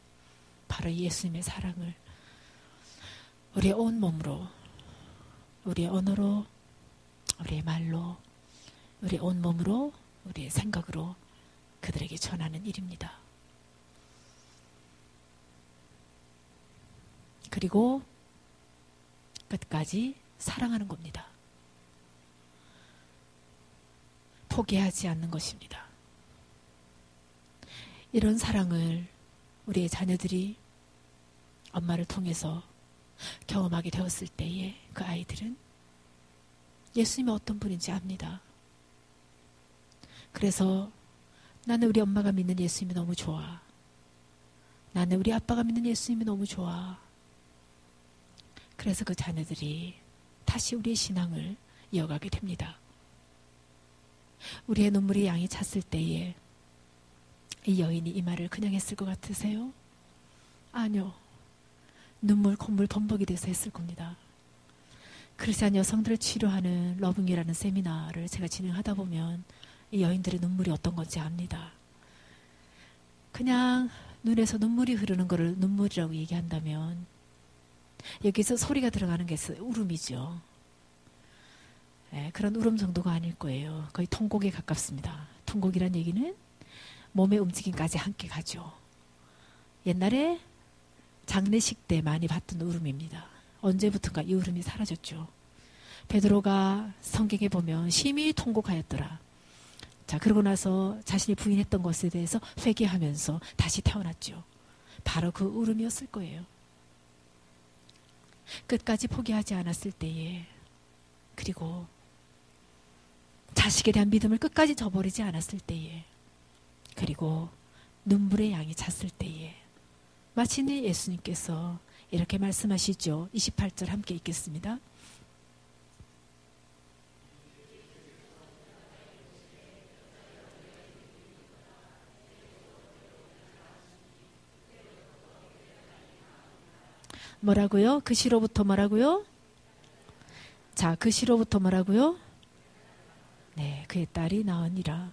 바로 예수님의 사랑을 우리의 온 몸으로, 우리의 언어로, 우리의 말로, 우리의 온 몸으로, 우리의 생각으로 그들에게 전하는 일입니다. 그리고 끝까지 사랑하는 겁니다. 포기하지 않는 것입니다. 이런 사랑을 우리의 자녀들이 엄마를 통해서 경험하게 되었을 때에 그 아이들은 예수님이 어떤 분인지 압니다. 그래서 나는 우리 엄마가 믿는 예수님이 너무 좋아. 나는 우리 아빠가 믿는 예수님이 너무 좋아. 그래서 그 자녀들이 다시 우리의 신앙을 이어가게 됩니다. 우리의 눈물이 양이 찼을 때에 이 여인이 이 말을 그냥 했을 것 같으세요? 아니요. 눈물, 콧물, 범벅이 돼서 했을 겁니다. 크리스찬 여성들을 치료하는 러빙유라는 세미나를 제가 진행하다 보면 이 여인들의 눈물이 어떤 건지 압니다. 그냥 눈에서 눈물이 흐르는 것을 눈물이라고 얘기한다면 여기서 소리가 들어가는 게 울음이죠. 네, 그런 울음 정도가 아닐 거예요. 거의 통곡에 가깝습니다. 통곡이란 얘기는 몸의 움직임까지 함께 가죠. 옛날에 장례식 때 많이 봤던 울음입니다. 언제부턴가 이 울음이 사라졌죠. 베드로가 성경에 보면 심히 통곡하였더라. 자, 그러고 나서 자신이 부인했던 것에 대해서 회개하면서 다시 태어났죠. 바로 그 울음이었을 거예요. 끝까지 포기하지 않았을 때에, 그리고 자식에 대한 믿음을 끝까지 저버리지 않았을 때에, 그리고 눈물의 양이 찼을 때에 마침내 예수님께서 이렇게 말씀하시죠. 28절 함께 읽겠습니다. 뭐라고요? 그 시로부터 뭐라고요? 자, 그 시로부터 뭐라고요? 네, 그의 딸이 나으니라.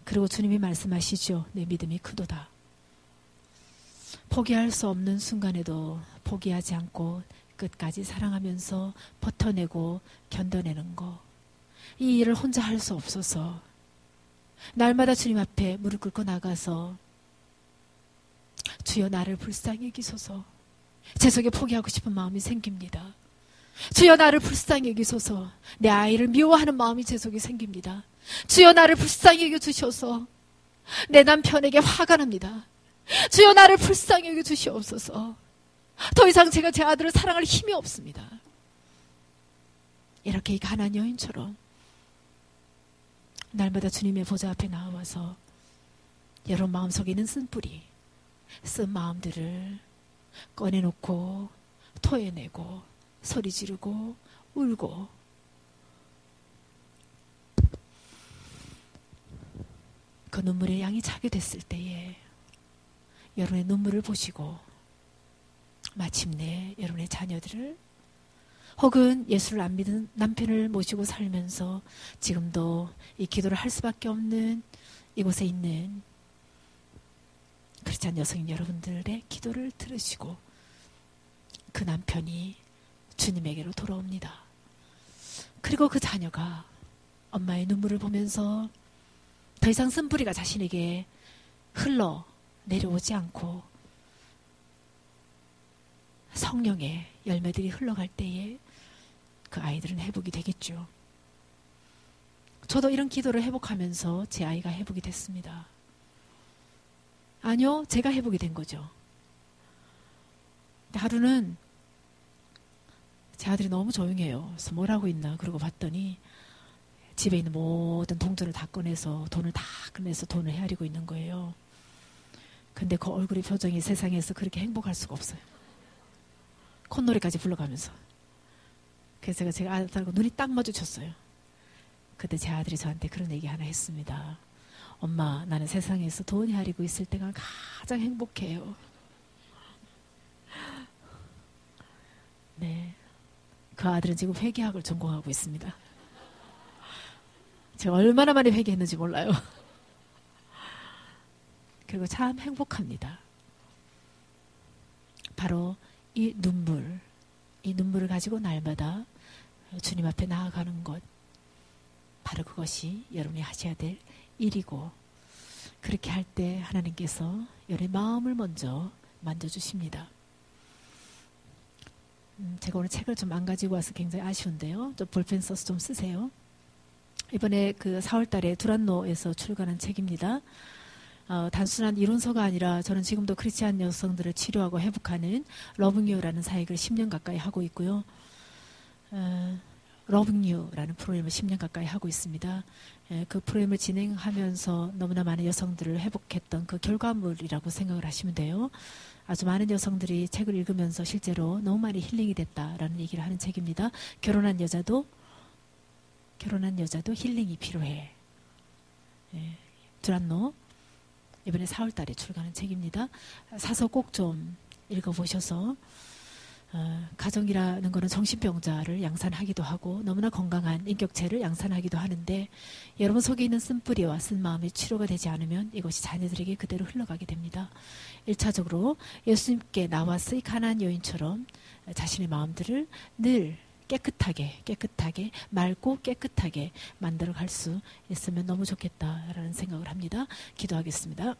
그리고 주님이 말씀하시죠. 내 믿음이 크도다. 포기할 수 없는 순간에도 포기하지 않고 끝까지 사랑하면서 버텨내고 견뎌내는 거. 이 일을 혼자 할 수 없어서 날마다 주님 앞에 무릎 꿇고 나가서 주여 나를 불쌍히 여기소서. 제 속에 포기하고 싶은 마음이 생깁니다. 주여 나를 불쌍히 여기소서. 내 아이를 미워하는 마음이 제 속에 생깁니다. 주여 나를 불쌍히 여겨주셔서 내 남편에게 화가 납니다. 주여 나를 불쌍히 여겨주시옵소서. 더 이상 제가 제 아들을 사랑할 힘이 없습니다. 이렇게 이 가난한 여인처럼 날마다 주님의 보좌 앞에 나와서 여러분 마음속에 있는 쓴뿌리, 쓴 마음들을 꺼내놓고 토해내고 소리 지르고 울고 그 눈물의 양이 차게 됐을 때에 여러분의 눈물을 보시고 마침내 여러분의 자녀들을 혹은 예수를 안 믿은 남편을 모시고 살면서 지금도 이 기도를 할 수밖에 없는 이곳에 있는 크리스찬 여성인 여러분들의 기도를 들으시고 그 남편이 주님에게로 돌아옵니다. 그리고 그 자녀가 엄마의 눈물을 보면서 더 이상 쓴뿌리가 자신에게 흘러 내려오지 않고 성령의 열매들이 흘러갈 때에 그 아이들은 회복이 되겠죠. 저도 이런 기도를 회복하면서 제 아이가 회복이 됐습니다. 아니요, 제가 회복이 된 거죠. 하루는 제 아들이 너무 조용해요. 그래서 뭘 하고 있나 그러고 봤더니 집에 있는 모든 동전을 다 꺼내서 돈을 헤아리고 있는 거예요. 근데 그 얼굴의 표정이 세상에서 그렇게 행복할 수가 없어요. 콧노래까지 불러가면서. 그래서 제가 아들하고 눈이 딱 마주쳤어요. 그때 제 아들이 저한테 그런 얘기 하나 했습니다. 엄마, 나는 세상에서 돈 헤아리고 있을 때가 가장 행복해요. 네, 그 아들은 지금 회계학을 전공하고 있습니다. 제가 얼마나 많이 회개했는지 몰라요. 그리고 참 행복합니다. 바로 이 눈물을 가지고 날마다 주님 앞에 나아가는 것, 바로 그것이 여러분이 하셔야 될 일이고, 그렇게 할 때 하나님께서 여러분의 마음을 먼저 만져주십니다. 제가 오늘 책을 좀 안 가지고 와서 굉장히 아쉬운데요. 좀 볼펜 써서 좀 쓰세요. 이번에 그 4월 달에 두란노에서 출간한 책입니다. 단순한 이론서가 아니라 저는 지금도 크리스찬 여성들을 치료하고 회복하는 러빙유라는 사역을 10년 가까이 하고 있고요. 러빙유라는 프로그램을 10년 가까이 하고 있습니다. 그 프로그램을 진행하면서 너무나 많은 여성들을 회복했던 그 결과물이라고 생각을 하시면 돼요. 아주 많은 여성들이 책을 읽으면서 실제로 너무 많이 힐링이 됐다라는 얘기를 하는 책입니다. 결혼한 여자도 힐링이 필요해. 두란노 이번에 4월 달에 출간한 책입니다. 사서 꼭 좀 읽어보셔서 가정이라는 것은 정신병자를 양산하기도 하고 너무나 건강한 인격체를 양산하기도 하는데 여러분 속에 있는 쓴뿌리와 쓴마음이 치료가 되지 않으면 이것이 자녀들에게 그대로 흘러가게 됩니다. 1차적으로 예수님께 나와서 이 가난한 여인처럼 자신의 마음들을 늘 깨끗하게 맑고 깨끗하게 만들어 갈 수 있으면 너무 좋겠다라는 생각을 합니다. 기도하겠습니다.